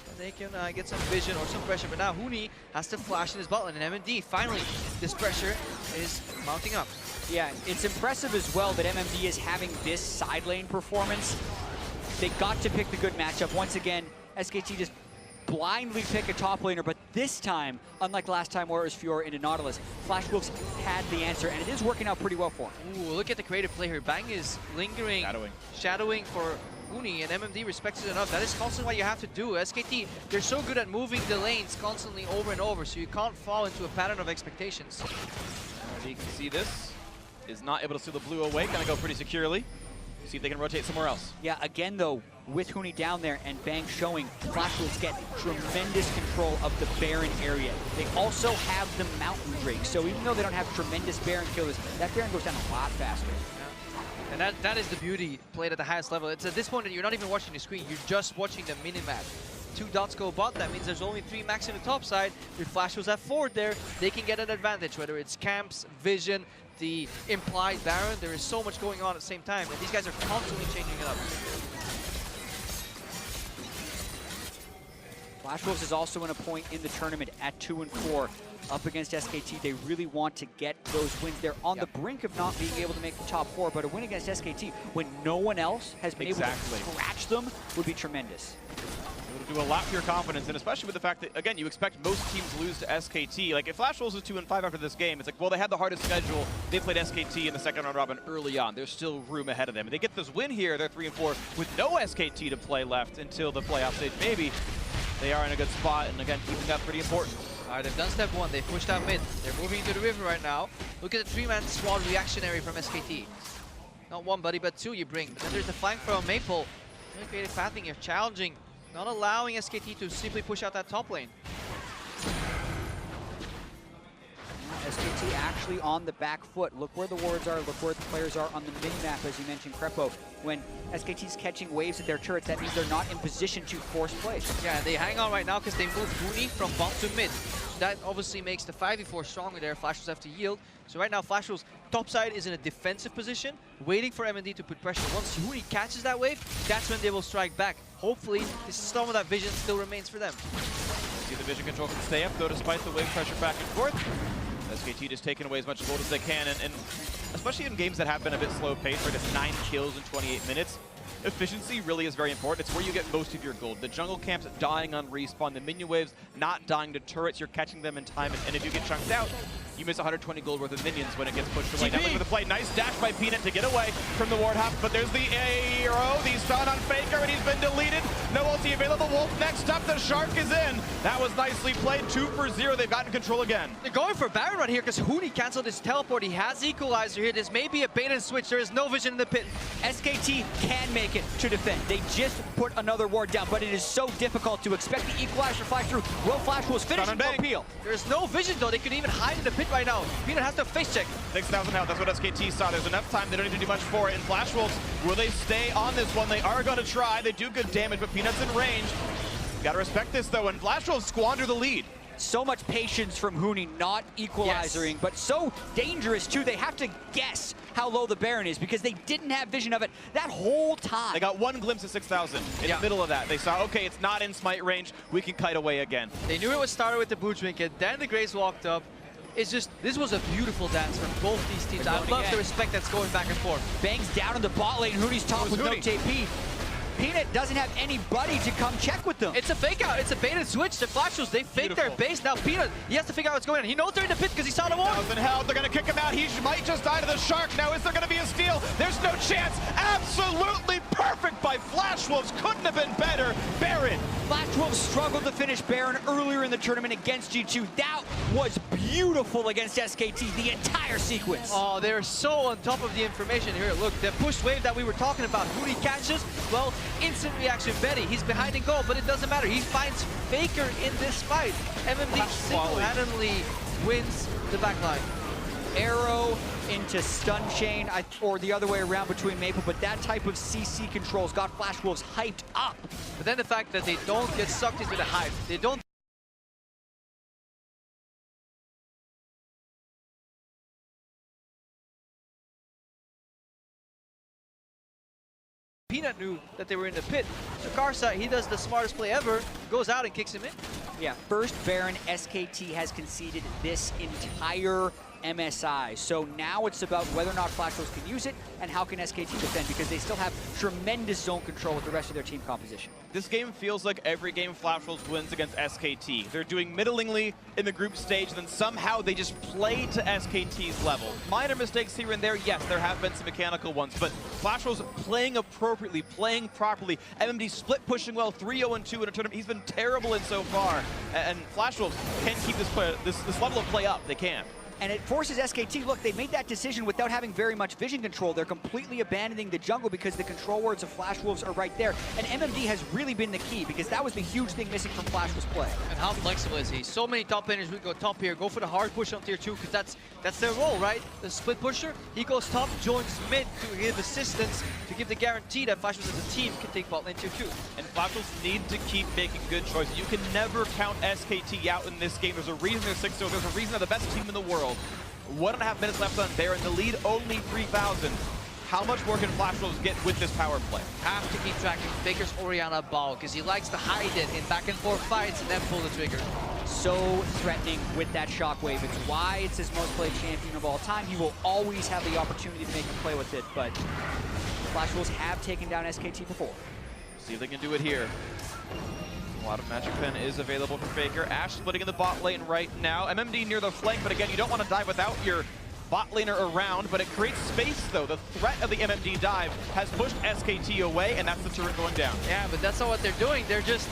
and they can get some vision or some pressure. But now Huni has to flash in his bot lane, and MMD, finally, this pressure is mounting up. Yeah, it's impressive as well that MMD is having this side lane performance. They got to pick the good matchup. Once again, SKT just blindly pick a top laner, but this time, unlike last time where it was Fiora into Nautilus, Flash Wolves had the answer, and it is working out pretty well for him. Ooh, look at the creative play here. Bang is lingering, shadowing for Huni, and MMD respects it enough. That is constantly what you have to do. SKT, they're so good at moving the lanes constantly over and over, so you can't fall into a pattern of expectations. You can see this is not able to steal the blue away, gonna go pretty securely. See if they can rotate somewhere else. Yeah, again though, with Huni down there and Bang showing, Flash Wolves get tremendous control of the Baron area. They also have the Mountain Drake, so even though they don't have tremendous Baron killers, that Baron goes down a lot faster. Yeah. And that is the beauty played at the highest level. It's at this point that you're not even watching the screen, you're just watching the minimap. 2 dots go bot, that means there's only 3 max in the top side. If Flash Wolves have 4 there, they can get an advantage, whether it's camps, vision, the implied Baron. There is so much going on at the same time, and these guys are constantly changing it up. Flash Wolves is also in a point in the tournament at 2-4 up against SKT. They really want to get those wins. They're on the brink of not being able to make the top 4, but a win against SKT when no one else has been able to scratch them would be tremendous. It would do a lot for your confidence, and especially with the fact that, again, you expect most teams lose to SKT. Like, if Flash Wolves is 2-5 after this game, it's like, well, they had the hardest schedule. They played SKT in the second round robin early on. There's still room ahead of them. If they get this win here, they're 3-4 with no SKT to play left until the playoff stage. Maybe they are in a good spot, and again, keeping that pretty important. All right, they've done step 1. They pushed out mid. They're moving into the river right now. Look at the 3-man squad reactionary from SKT. Not 1, buddy, but 2 you bring. But then there's the flank from Maple. Really creative pathing here, challenging, not allowing SKT to simply push out that top lane. SKT actually on the back foot. Look where the wards are, look where the players are on the mini-map, as you mentioned, Crepo. When SKT's catching waves at their turrets, that means they're not in position to force plays. Yeah, they hang on right now because they moved Huni from bot to mid. So that obviously makes the 5v4 stronger there. Flash Wolves have to yield. So right now, Flash Wolves top side is in a defensive position, waiting for MND to put pressure. Once Huni catches that wave, that's when they will strike back. Hopefully, some of that vision still remains for them. See the vision control can stay up, though, despite the wave pressure back and forth. SKT just taking away as much gold as they can, and especially in games that have been a bit slow paced, right? It's 9 kills in 28 minutes. Efficiency really is very important. It's where you get most of your gold. The jungle camps dying on respawn, the minion waves not dying to turrets, you're catching them in time, and if you get chunked out, you miss 120 gold worth of minions when it gets pushed away. Now look at the play. Nice dash by Peanut to get away from the ward hop, but there's the arrow, the stun on Faker, and he's been deleted. No ulti available. Wolf next up. The Shark is in. That was nicely played. 2 for 0. They've gotten control again. They're going for Baron right here because Huni canceled his teleport. He has Equalizer here. This may be a bait and switch. There is no vision in the pit. SKT can make it to defend. They just put another ward down, but it is so difficult to expect the Equalizer to fly through. Will Flash Wolves finish and peel. There's no vision though. They could even hide in the pit right now. Peanut has to face check. 6,000 health, that's what SKT saw. There's enough time, they don't need to do much for it. And Flash Wolves, will they stay on this one? They are going to try. They do good damage, but Peanut's in range. Got to respect this though, and Flash Wolves squander the lead. So much patience from Huni, not equalizing, but so dangerous too. They have to guess how low the Baron is because they didn't have vision of it that whole time. They got one glimpse of 6,000 in the middle of that. They saw, okay, it's not in smite range. We can kite away again. They knew it was started with the blue trinket. Then the Graves walked up. It's just, this was a beautiful dance from both these teams. I love the respect that's going back and forth. Bangs down in the bot lane. Huni's top with no TP. Peanut doesn't have anybody to come check with them. It's a fake out. It's a bait and switch. The Flash Wolves, they fake their base. Now Peanut, he has to figure out what's going on. He knows they're in the pit because he saw the ward. 1,000 health. They're going to kick him out. He might just die to the Shark. Now, is there going to be a steal? There's no chance. Absolutely perfect by Flash Wolves. Couldn't have been better. Baron. Flash Wolves struggled to finish Baron earlier in the tournament against G2. That was beautiful against SKT, the entire sequence. Oh, they're so on top of the information here. Look, the push wave that we were talking about, Huni catches, well, instant reaction Betty. He's behind in goal, but it doesn't matter. He finds Faker in this fight. MMD single-handedly wins the backline. Arrow into stun chain, or the other way around between Maple, but that type of CC controls got Flash Wolves hyped up. But then the fact that they don't get sucked into the hype, they don't Peanut knew that they were in the pit. So Karsa, he does the smartest play ever, goes out and kicks him in. Yeah, first Baron SKT has conceded this entire MSI. So now it's about whether or not Flash Wolves can use it and how can SKT defend, because they still have tremendous zone control with the rest of their team composition. This game feels like every game Flash Wolves wins against SKT. They're doing middlingly in the group stage, then somehow they just play to SKT's level. Minor mistakes here and there, yes, there have been some mechanical ones, but Flash Wolves playing appropriately, playing properly. MMD split pushing well, 3-0-2 in a tournament he's been terrible in so far. And Flash Wolves can keep this level of play up. They can. And it forces SKT, look, they made that decision without having very much vision control. They're completely abandoning the jungle because the control wards of Flash Wolves are right there. And MMD has really been the key because that was the huge thing missing from Flash Wolves' play. And how flexible is he? So many top laners would go top here, go for the hard push on tier 2 because that's their role, right? The split pusher, he goes top, joins mid to give assistance, to give the guarantee that Flash Wolves as a team can take bot lane tier 2. And Flash Wolves need to keep making good choices. You can never count SKT out in this game. There's a reason they're 6-0. There's a reason they're the best team in the world. 1.5 minutes left on Baron. The lead only 3,000. How much more can Flash Wolves get with this power play? Have to keep tracking Faker's Orianna ball because he likes to hide it in back and forth fights and then pull the trigger. So threatening with that shockwave. It's why it's his most played champion of all time. He will always have the opportunity to make a play with it, but Flash Wolves have taken down SKT before. See if they can do it here. A lot of Magic Pen is available for Faker. Ashe splitting in the bot lane right now. MMD near the flank, but again, you don't want to dive without your bot laner around, but it creates space though. The threat of the MMD dive has pushed SKT away, and that's the turret going down. Yeah, but that's not what they're doing. They're just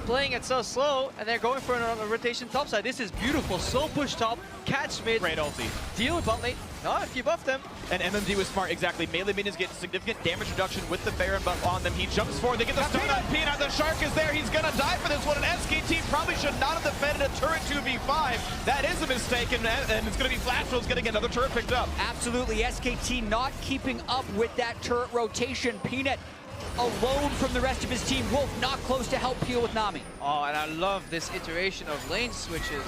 playing it so slow, and they're going for a rotation topside. This is beautiful. Slow push top, catch mid. Great ulti. Deal with bot lane, No, if you buff them. And MMD was smart, exactly. Melee minions get significant damage reduction with the Baron buff on them. He jumps forward, they get the stun on Peanut. The Shark is there, he's gonna die for this one. And SKT probably should not have defended a turret 2v5. That is a mistake, and it's gonna be Flashwolves getting another turret picked up. Absolutely, SKT not keeping up with that turret rotation. Peanut alone from the rest of his team. Wolf not close to help peel with Nami. Oh, and I love this iteration of lane switches.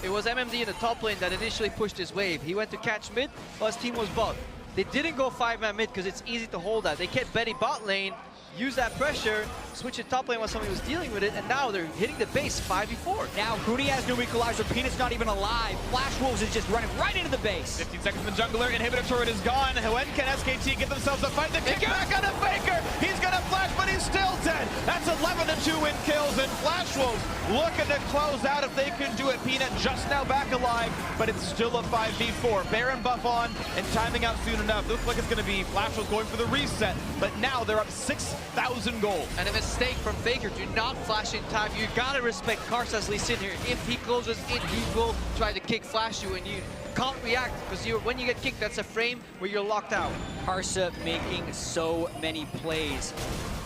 It was MMD in the top lane that initially pushed his wave. He went to catch mid, while his team was bot. They didn't go 5-man mid because it's easy to hold that. They kept Betty bot lane, use that pressure, switch it top lane while somebody was dealing with it, and now they're hitting the base 5v4. Now Huni has no equalizer, Peanut's not even alive. Flashwolves is just running right into the base. 15 seconds in the jungler, inhibitor turret is gone. When can SKT get themselves a fight? The kickback on a Faker! He's gonna flash, but he's still dead! That's 11-2 in kills, and Flashwolves looking to close out if they can do it. Peanut just now back alive, but it's still a 5v4. Baron buff on, and timing out soon enough. Looks like it's gonna be Flashwolves going for the reset, but now they're up 6,000 gold. And a mistake from Faker, do not flash in time. You gotta respect Karsa's Lee Sin here. If he closes in, he will try to kick flash you, and you can't react, because when you get kicked, that's a frame where you're locked out. Karsa making so many plays,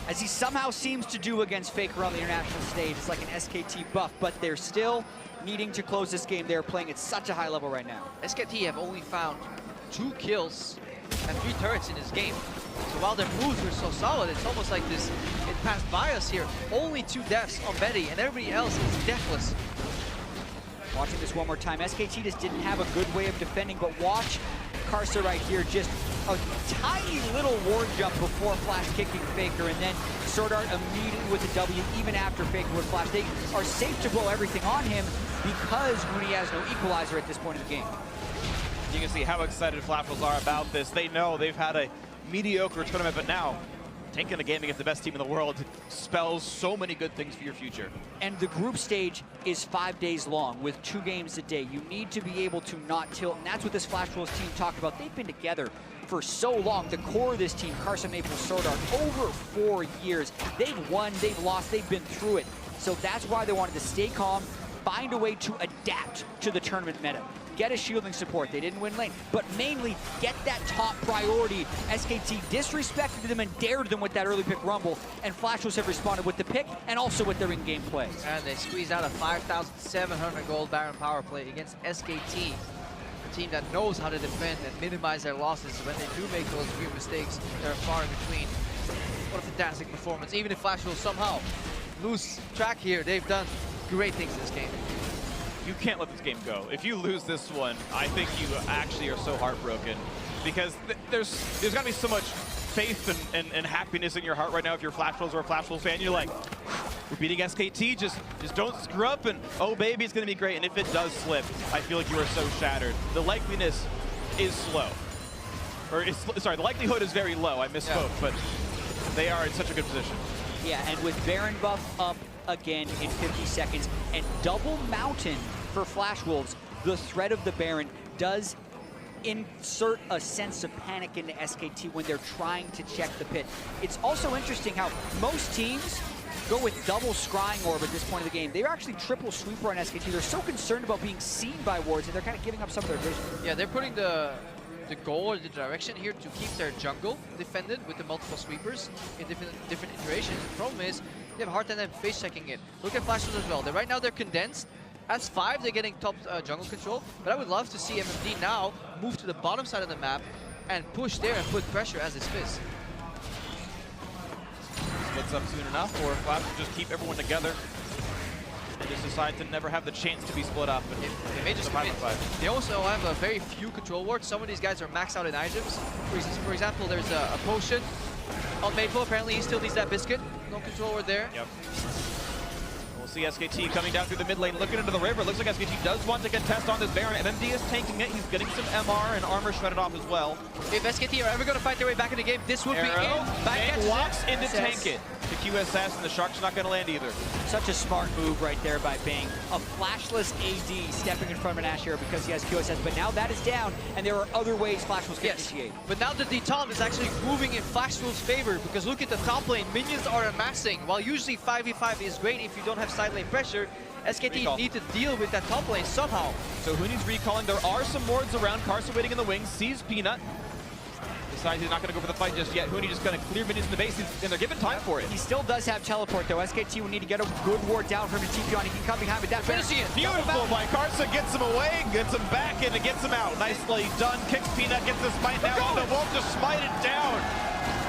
as he somehow seems to do against Faker on the international stage. It's like an SKT buff, but they're still needing to close this game. They're playing at such a high level right now. SKT have only found 2 kills and 3 turrets in this game. So while their moves were so solid, it's almost like this, it passed by us here. Only 2 deaths on Betty, and everybody else is deathless. Watching this one more time, SKT just didn't have a good way of defending, but watch Karsa right here, just a tiny little ward jump before flash kicking Faker, and then Sword Art immediately with the W, even after Faker would flash. They are safe to blow everything on him because Rooney has no equalizer at this point in the game. You can see how excited Flashwolves are about this. They know they've had a mediocre tournament, but now taking a game against the best team in the world spells so many good things for your future. And the group stage is 5 days long with 2 games a day. You need to be able to not tilt, and that's what this Flashwolves team talked about. They've been together for so long. The core of this team, Karsa, Maple, Sword Art, over 4 years. They've won, they've lost, they've been through it. So that's why they wanted to stay calm, find a way to adapt to the tournament meta. Get a shielding support. They didn't win lane, but mainly get that top priority. SKT disrespected them and dared them with that early pick rumble, and Flashwolves have responded with the pick and also with their in-game plays. And they squeezed out a 5,700 gold Baron power play against SKT, a team that knows how to defend and minimize their losses when they do make those few mistakes. They're far in between. What a fantastic performance. Even if Flashwolves somehow lose track here, they've done great things in this game. You can't let this game go. If you lose this one, I think you actually are so heartbroken, because there's got to be so much faith and happiness in your heart right now if you're Flashwolves or a Flashwolves fan. You're like, we're beating SKT, just don't screw up, and oh baby, it's going to be great. And if it does slip, I feel like you are so shattered. The likeliness is slow. Sorry, the likelihood is very low. I misspoke, but they are in such a good position. Yeah, and with Baron buff up again in 50 seconds and double mountain for Flashwolves, the threat of the Baron does insert a sense of panic into SKT when they're trying to check the pit. It's also interesting how most teams go with double scrying orb at this point of the game. They're actually triple sweeper on SKT. They're so concerned about being seen by wards that they're kind of giving up some of their vision. Yeah, they're putting the goal or the direction here to keep their jungle defended with the multiple sweepers in different iterations. The problem is they have a hard time face checking it. Look at Flashwolves as well. Right now they're condensed. As 5, they're getting top jungle control, but I would love to see MMD now move to the bottom side of the map and push there and put pressure as it's Fizz. Splits up soon enough, or Flashwolves just keep everyone together and just decide to never have the chance to be split up. They may just commit. They also have a very few control wards. Some of these guys are maxed out in items. For example, there's a potion on Maple. Apparently he still needs that biscuit. No control ward there. Yep. We'll see SKT coming down through the mid lane, looking into the river. Looks like SKT does want to contest on this Baron. MMD is tanking it. He's getting some MR and armor shredded off as well. If SKT are ever going to fight their way back in the game, this would be it. Back walks into tank it. to QSS, and the Shark's not going to land either. Such a smart move right there by Bang. A flashless AD stepping in front of an Ash Hero because he has QSS, but now that is down, and there are other ways Flash Wolves can initiate. But now the D-Tom is actually moving in Flash Wolves' favor, because look at the top lane. Minions are amassing. While usually 5v5 is great if you don't have side lane pressure, SKT need to deal with that top lane somehow. So Huni's recalling. There are some wards around. Karsa waiting in the wings, sees Peanut. Decides he's not going to go for the fight just yet. Huni just going to clear minions in the base, and they're given time for it. He still does have teleport, though. SKT will need to get a good ward down from him to TP on. He can come behind with that. Finishing it. Beautiful by Karsa. Gets him away, gets him back, and it gets him out. Nicely done. Kicks Peanut, gets the smite now on the Wolf to smite it down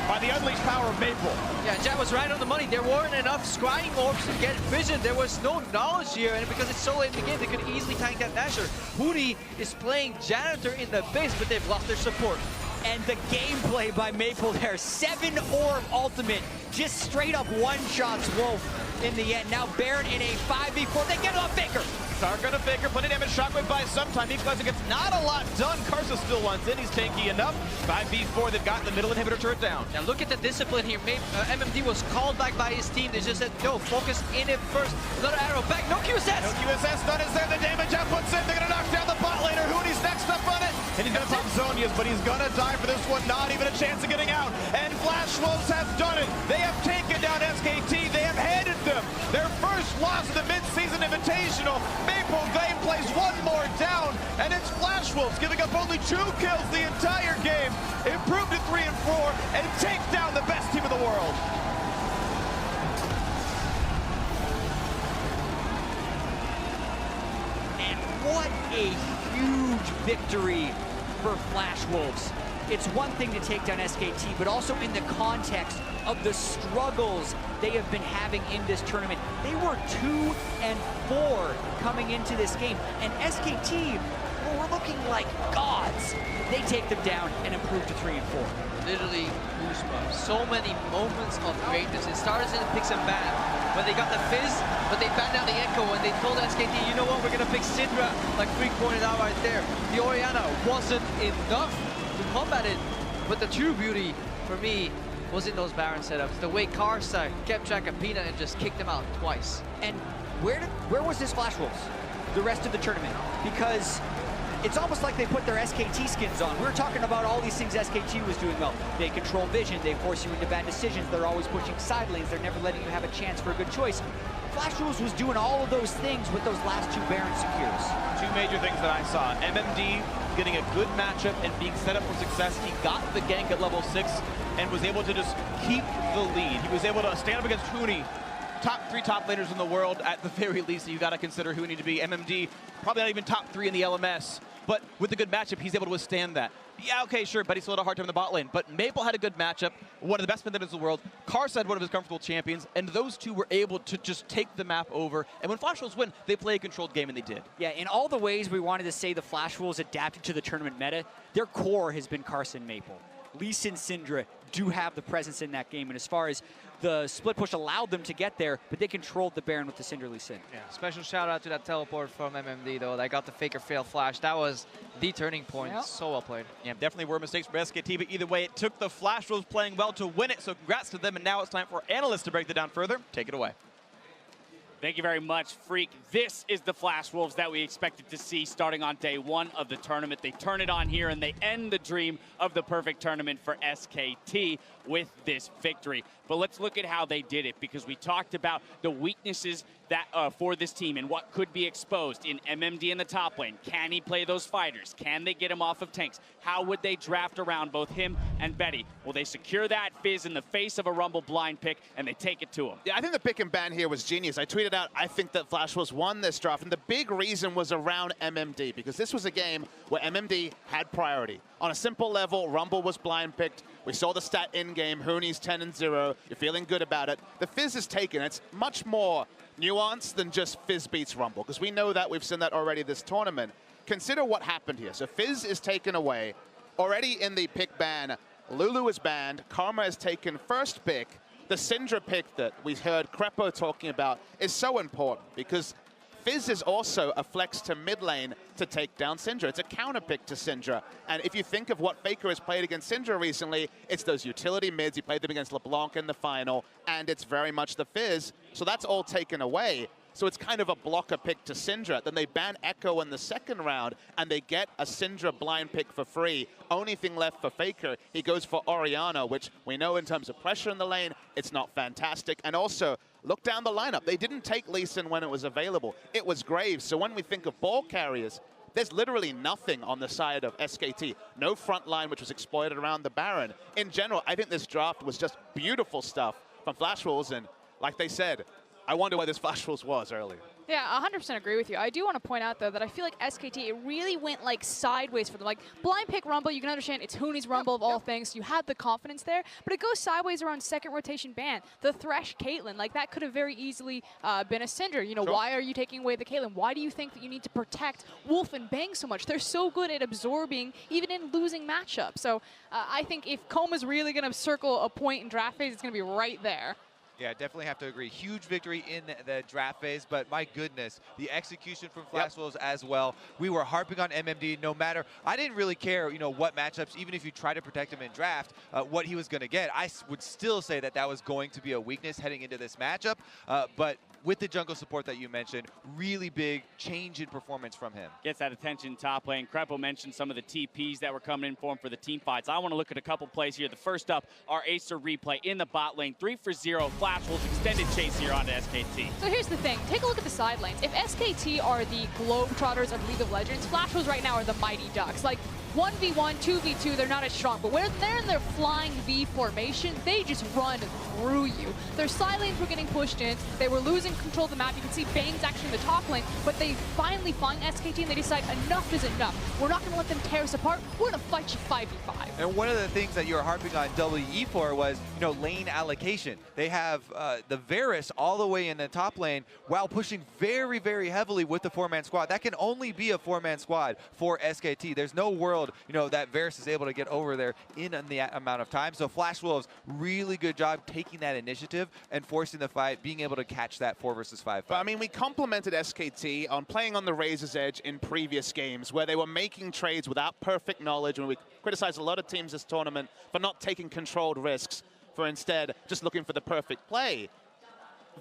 by the unleashed power of Maple. Yeah, Jack was right on the money. There weren't enough scrying orbs to get vision. There was no knowledge here, and because it's so late in the game, they could easily tank that Nasher. Huni is playing janitor in the base, but they've lost their support. And the gameplay by Maple there, 7 orb ultimate, just straight up one-shots Wolf in the end. Now Baron in a 5v4, they get it on Faker. Are going to Faker, plenty of damage, Shockwave by sometime. Equalizer gets not a lot done. Karsa still wants in, he's tanky enough. 5v4, they've got the middle inhibitor turret down. Now look at the discipline here. MMD was called back by his team. They just said, no, focus in it first. Another arrow back, no QSS. No QSS, none is there, the damage output's in. They're going to knock down the bot laner. Huni's next up on it. And he's going to pop Zonias, but he's going to die for this one. Not even a chance of getting out. And Flash Wolves have done it. They have taken down SKT. They have handed them their first loss of the mid-season Invitational. Maple Glade plays one more down, and it's Flash Wolves giving up only 2 kills the entire game, improve to 3 and 4, and take down the best team in the world. And what a huge victory for Flash Wolves. It's one thing to take down SKT, but also in the context of the struggles they have been having in this tournament. They were 2 and 4 coming into this game, and SKT were looking like gods. They take them down and improve to 3 and 4. Literally goosebumps. So many moments of greatness. It started in the picks and ban when they got the Fizz, but they banned out the Echo when they told SKT, you know what, we're gonna pick Syndra, like Freak pointed out right there. The Orianna wasn't enough to combat it, but the true beauty for me was in those Baron setups. The way Karsa kept track of Peanut and just kicked him out twice. And where was this Flash Wolves the rest of the tournament? Because it's almost like they put their SKT skins on. We were talking about all these things SKT was doing well. They control vision, they force you into bad decisions, they're always pushing side lanes, they're never letting you have a chance for a good choice. Flash Wolves was doing all of those things with those last 2 Baron secures. 2 major things that I saw. MMD getting a good matchup and being set up for success. He got the gank at level 6 and was able to just keep the lead. He was able to stand up against Huni. Top 3 top laners in the world at the very least. You got to consider Huni to be. MMD, probably not even top 3 in the LMS. But with a good matchup, he's able to withstand that. Yeah, okay, sure, but he still had a hard time in the bot lane. But Maple had a good matchup, one of the best mid laners in the world. Karsa had one of his comfortable champions, and those 2 were able to just take the map over. And when Flash Wolves win, they play a controlled game, and they did. Yeah, in all the ways we wanted to say the Flash Wolves adapted to the tournament meta, their core has been Karsa and Maple. Lee Sin, Syndra do have the presence in that game, and as far as the split push allowed them to get there, but they controlled the Baron with the Syndra Lee Sin. Yeah, special shout out to that teleport from MMD though. They got the Faker fail flash. That was the turning point. Yep. So well played. Yeah, definitely were mistakes for SKT, but either way, it took the Flash Wolves playing well to win it, so congrats to them, and now it's time for analysts to break that down further. Take it away. Thank you very much, Freak. This is the Flash Wolves that we expected to see starting on day 1 of the tournament. They turn it on here and they end the dream of the perfect tournament for SKT with this victory. But let's look at how they did it, because we talked about the weaknesses that for this team and what could be exposed in MMD in the top lane. Can he play those fighters? Can they get him off of tanks? How would they draft around both him and Betty? Well, they secure that Fizz in the face of a Rumble blind pick, and they take it to him. Yeah, I think the pick and ban here was genius. I tweeted out, I think that Flash Wolves won this draft, and the big reason was around MMD, because this was a game where MMD had priority. On a simple level, Rumble was blind picked. We saw the stat in-game, Huni's 10-0. You're feeling good about it. The Fizz is taken. It's much more nuanced than just Fizz beats Rumble, because we know that. We've seen that already this tournament. Consider what happened here. So Fizz is taken away. Already in the pick ban, Lulu is banned. Karma is taken first pick. The Syndra pick that we heard Crepo talking about is so important, because Fizz is also a flex to mid lane to take down Syndra. It's a counter pick to Syndra. And if you think of what Faker has played against Syndra recently, it's those utility mids. He played them against LeBlanc in the final, and it's very much the Fizz. So that's all taken away. So it's kind of a blocker pick to Syndra. Then they ban Echo in the second round, and they get a Syndra blind pick for free. Only thing left for Faker, he goes for Orianna, which we know in terms of pressure in the lane, it's not fantastic. And also, look down the lineup. They didn't take Lee Sin when it was available. It was Graves. So when we think of ball carriers, there's literally nothing on the side of SKT. No front line, which was exploited around the Baron. In general, I think this draft was just beautiful stuff from Flash Wolves, and like they said, I wonder where this Flash Wolves was earlier. Yeah, 100% agree with you. I do want to point out, though, that I feel like SKT, it really went, like, sideways for them. Like, blind pick Rumble, you can understand it's Hooney's Rumble of all things. You had the confidence there, but it goes sideways around second rotation ban. The Thresh Caitlyn, like, that could have very easily been a Syndra. You know, why are you taking away the Caitlyn? Why do you think that you need to protect Wolf and Bang so much? They're so good at absorbing, even in losing matchups. So I think if Koma's really going to circle a point in draft phase, it's going to be right there. Yeah, definitely have to agree. Huge victory in the draft phase, but my goodness, the execution from Flash Wolves as well. We were harping on MMD no matter. I didn't really care, you know, what matchups, even if you try to protect him in draft, what he was going to get. I would still say that that was going to be a weakness heading into this matchup, but with the jungle support that you mentioned, really big change in performance from him. Gets that attention top lane. Krepo mentioned some of the TPs that were coming in for him for the team fights. I want to look at a couple plays here. The first up, our Acer replay in the bot lane. 3 for 0. Flash Wolves extended chase here onto SKT. So here's the thing. Take a look at the side lanes. If SKT are the Globetrotters of League of Legends, Flash Wolves right now are the Mighty Ducks. Like, 1v1, 2v2, they're not as strong. But when they're in their flying V formation, they just run through you. Their side lanes were getting pushed in. They were losing control of the map. You can see Bang's actually in the top lane. But they finally find SKT and they decide enough is enough. We're not going to let them tear us apart. We're going to fight you 5v5. And one of the things that you were harping on WE for was, you know, lane allocation. They have the Varus all the way in the top lane while pushing very, very heavily with the 4-man squad. That can only be a 4-man squad for SKT. There's no world, you know, that Varus is able to get over there in the amount of time. So Flash Wolves, really good job taking that initiative and forcing the fight, being able to catch that 4 versus 5 fight. But I mean, we complimented SKT on playing on the Razor's Edge in previous games where they were making trades without perfect knowledge, when we criticized a lot of teams this tournament for not taking controlled risks, for instead just looking for the perfect play.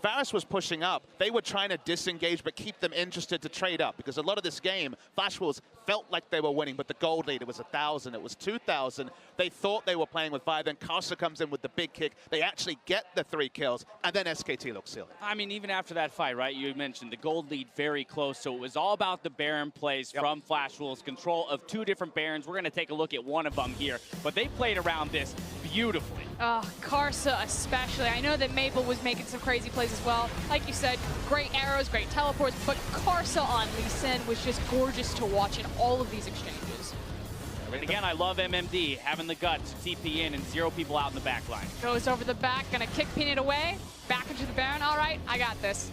Varus was pushing up. They were trying to disengage but keep them interested to trade up, because a lot of this game, Flash Wolves felt like they were winning, but the gold lead, it was 1,000, it was 2,000. They thought they were playing with 5, then Karsa comes in with the big kick. They actually get the 3 kills, and then SKT looks silly. I mean, even after that fight, right, you mentioned the gold lead very close, so it was all about the Baron plays from Flash Wolves, control of 2 different Barons. We're going to take a look at one of them here, but they played around this beautifully. Karsa especially. I know that Maple was making some crazy plays as well. Like you said, great arrows, great teleports, but Karsa on Lee Sin was just gorgeous to watch in all of these exchanges. And again, I love MMD having the guts to TP in and 0 people out in the back line. Goes over the back, gonna kick Peanut away, back into the Baron. All right, I got this.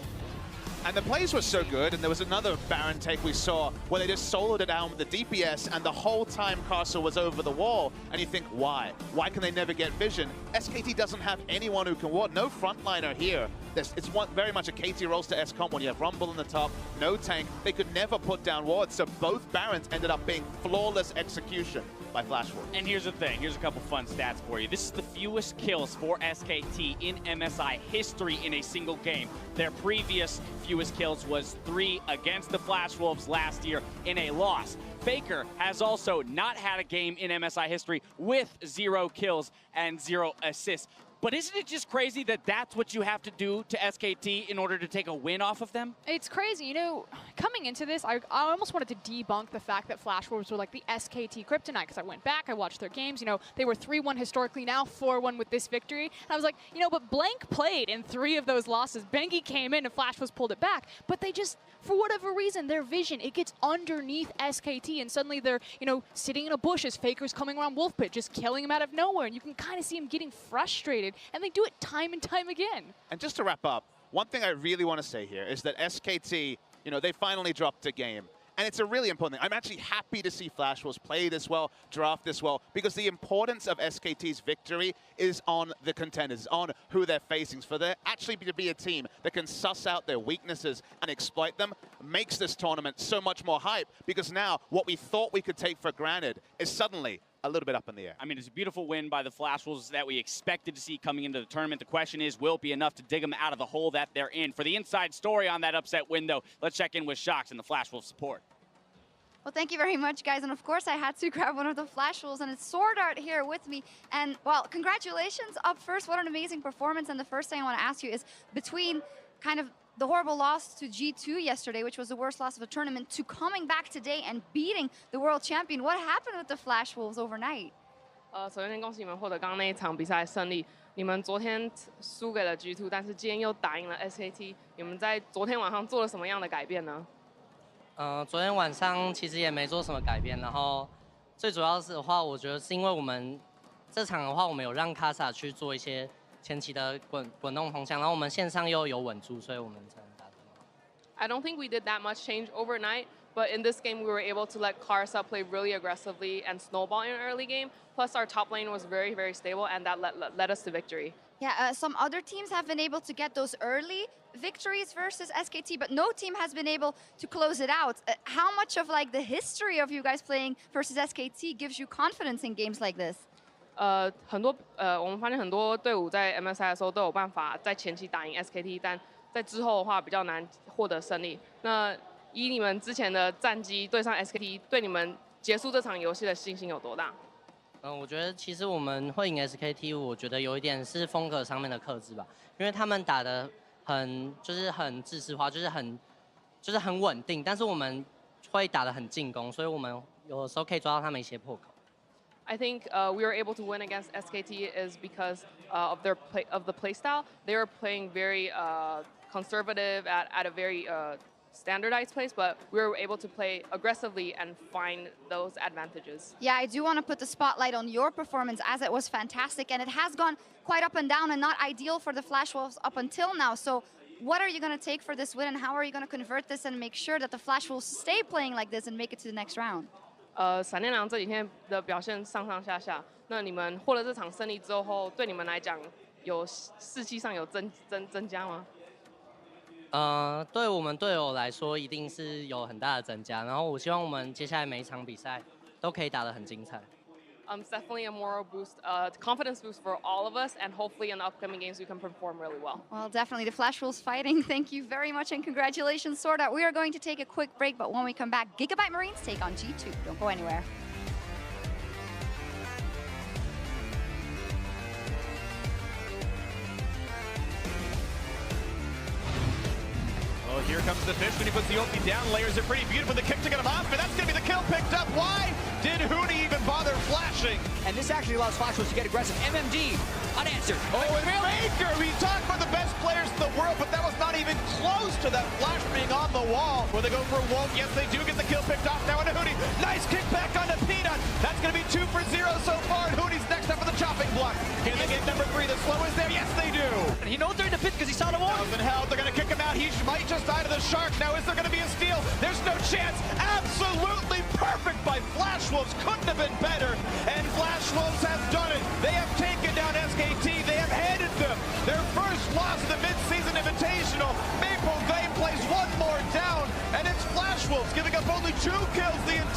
And the plays were so good, and there was another Baron take we saw where they just soloed it down with the DPS, and the whole time Karsa was over the wall, and you think, why? Why can they never get vision? SKT doesn't have anyone who can ward. No frontliner here. It's very much a KT rolls to SCOM when you have Rumble in the top, no tank. They could never put down wards, so both Barons ended up being flawless execution by Flash Wolves. And here's the thing. Here's a couple fun stats for you. This is the fewest kills for SKT in MSI history in a single game. Their previous fewest kills was 3 against the Flash Wolves last year in a loss. Faker has also not had a game in MSI history with 0 kills and 0 assists. But isn't it just crazy that that's what you have to do to SKT in order to take a win off of them? It's crazy. You know, coming into this, I almost wanted to debunk the fact that Flash Wolves were like the SKT kryptonite, because I went back, I watched their games. You know, they were 3-1 historically, now 4-1 with this victory. And I was like, you know, but Blank played in 3 of those losses. Bengi came in and Flash was pulled it back. But they just, for whatever reason, their vision, it gets underneath SKT, and suddenly they're, you know, sitting in a bush as Faker's coming around Wolf Pit, just killing him out of nowhere. And you can kind of see him getting frustrated. And they do it time and time again. And just to wrap up, one thing I really want to say here is that SKT, you know, they finally dropped a game. And it's a really important thing. I'm actually happy to see Flash Wolves play this well, draft this well, because the importance of SKT's victory is on the contenders, on who they're facing. For there actually to be a team that can suss out their weaknesses and exploit them makes this tournament so much more hype, because now what we thought we could take for granted is suddenly a little bit up in the air. I mean, it's a beautiful win by the Flash Wolves that we expected to see coming into the tournament. The question is, will it be enough to dig them out of the hole that they're in? For the inside story on that upset window, let's check in with Shox and the Flash Wolves support. Well, thank you very much, guys. And of course, I had to grab one of the Flash Wolves, and it's Sword Art here with me. And, well, congratulations up first. What an amazing performance. And the first thing I want to ask you is, between kind of the horrible loss to G2 yesterday, which was the worst loss of the tournament, to coming back today and beating the world champion, what happened with the Flash Wolves overnight? 首先恭喜你们获得刚刚那一场比赛胜利。你们昨天输给了 G2， 但是今天又打赢了 SKT。你们在昨天晚上做了什么样的改变呢？昨天晚上其实也没做什么改变，然后最主要是的话，我觉得是因为我们这场的话，我们有让卡萨去做一些前期的滚动风向，然后我们线上又有稳住，所以我们才能打得。I don't think we did that much change overnight, but in this game we were able to let Karsa play really aggressively and snowball in an early game. Plus our top lane was very, very stable, and that led us to victory. Yeah, some other teams have been able to get those early victories versus SKT, but no team has been able to close it out. How much of like the history of you guys playing versus SKT gives you confidence in games like this? 我们发现很多队伍在 MSI 的时候都有办法在前期打赢 SKT， 但在之后的话比较难获得胜利。那以你们之前的战绩对上 SKT， 对你们结束这场游戏的信心有多大？我觉得其实我们会赢 SKT， 我觉得有一点是风格上面的克制吧，因为他们打得很自私化，就是很稳定，但是我们会打得很进攻，所以我们有的时候可以抓到他们一些破口。I think we were able to win against SKT is because of the play style. They were playing very conservative at a very standardized place, but we were able to play aggressively and find those advantages. Yeah, I do want to put the spotlight on your performance, as it was fantastic, and it has gone quite up and down and not ideal for the Flash Wolves up until now. So what are you going to take for this win, and how are you going to convert this and make sure that the Flash Wolves stay playing like this and make it to the next round? 闪电狼这几天的表现上上下下，那你们获得这场胜利之后，对你们来讲有士气上有增加吗？对我们队友来说，一定是有很大的增加。然后我希望我们接下来每一场比赛都可以打得很精彩。It's definitely a moral boost, confidence boost for all of us, and hopefully in the upcoming games we can perform really well. Well, definitely the Flash Wolves fighting. Thank you very much, and congratulations, Sword Art. We are going to take a quick break, but when we come back, Gigabyte Marines take on G2. Don't go anywhere. Oh, here comes the fish when he puts the ulti down, layers it pretty beautiful. The kick to get him off, and that's going to be the kill picked up. Why did Hootie even bother flashing? And this actually allows Flash Wolves to get aggressive. MMD, unanswered. Oh, and Baker, we talk about the best players in the world, but that was not even close to that flash being on the wall. Will they go for a Wolf? Yes, they do get the kill picked off now into Hootie. Nice kick back onto Peanut. That's going to be 2 for 0 so far, and Hootie's next up for the chopping block. Can they get number 3? The slow is there. Yes, they do. And he knows they're in the pit because he saw the wall. Thousand health. They're going to kick him out. He might just die to the shark. Now, is there going to be a steal? There's no chance. Absolutely perfect by Flash Wolves. Couldn't have been better. And Flash Wolves have done it. They have taken down SKT. They have handed them their first loss of the mid-season Invitational. Maple Game plays one more down, and it's Flash Wolves giving up only 2 kills the entire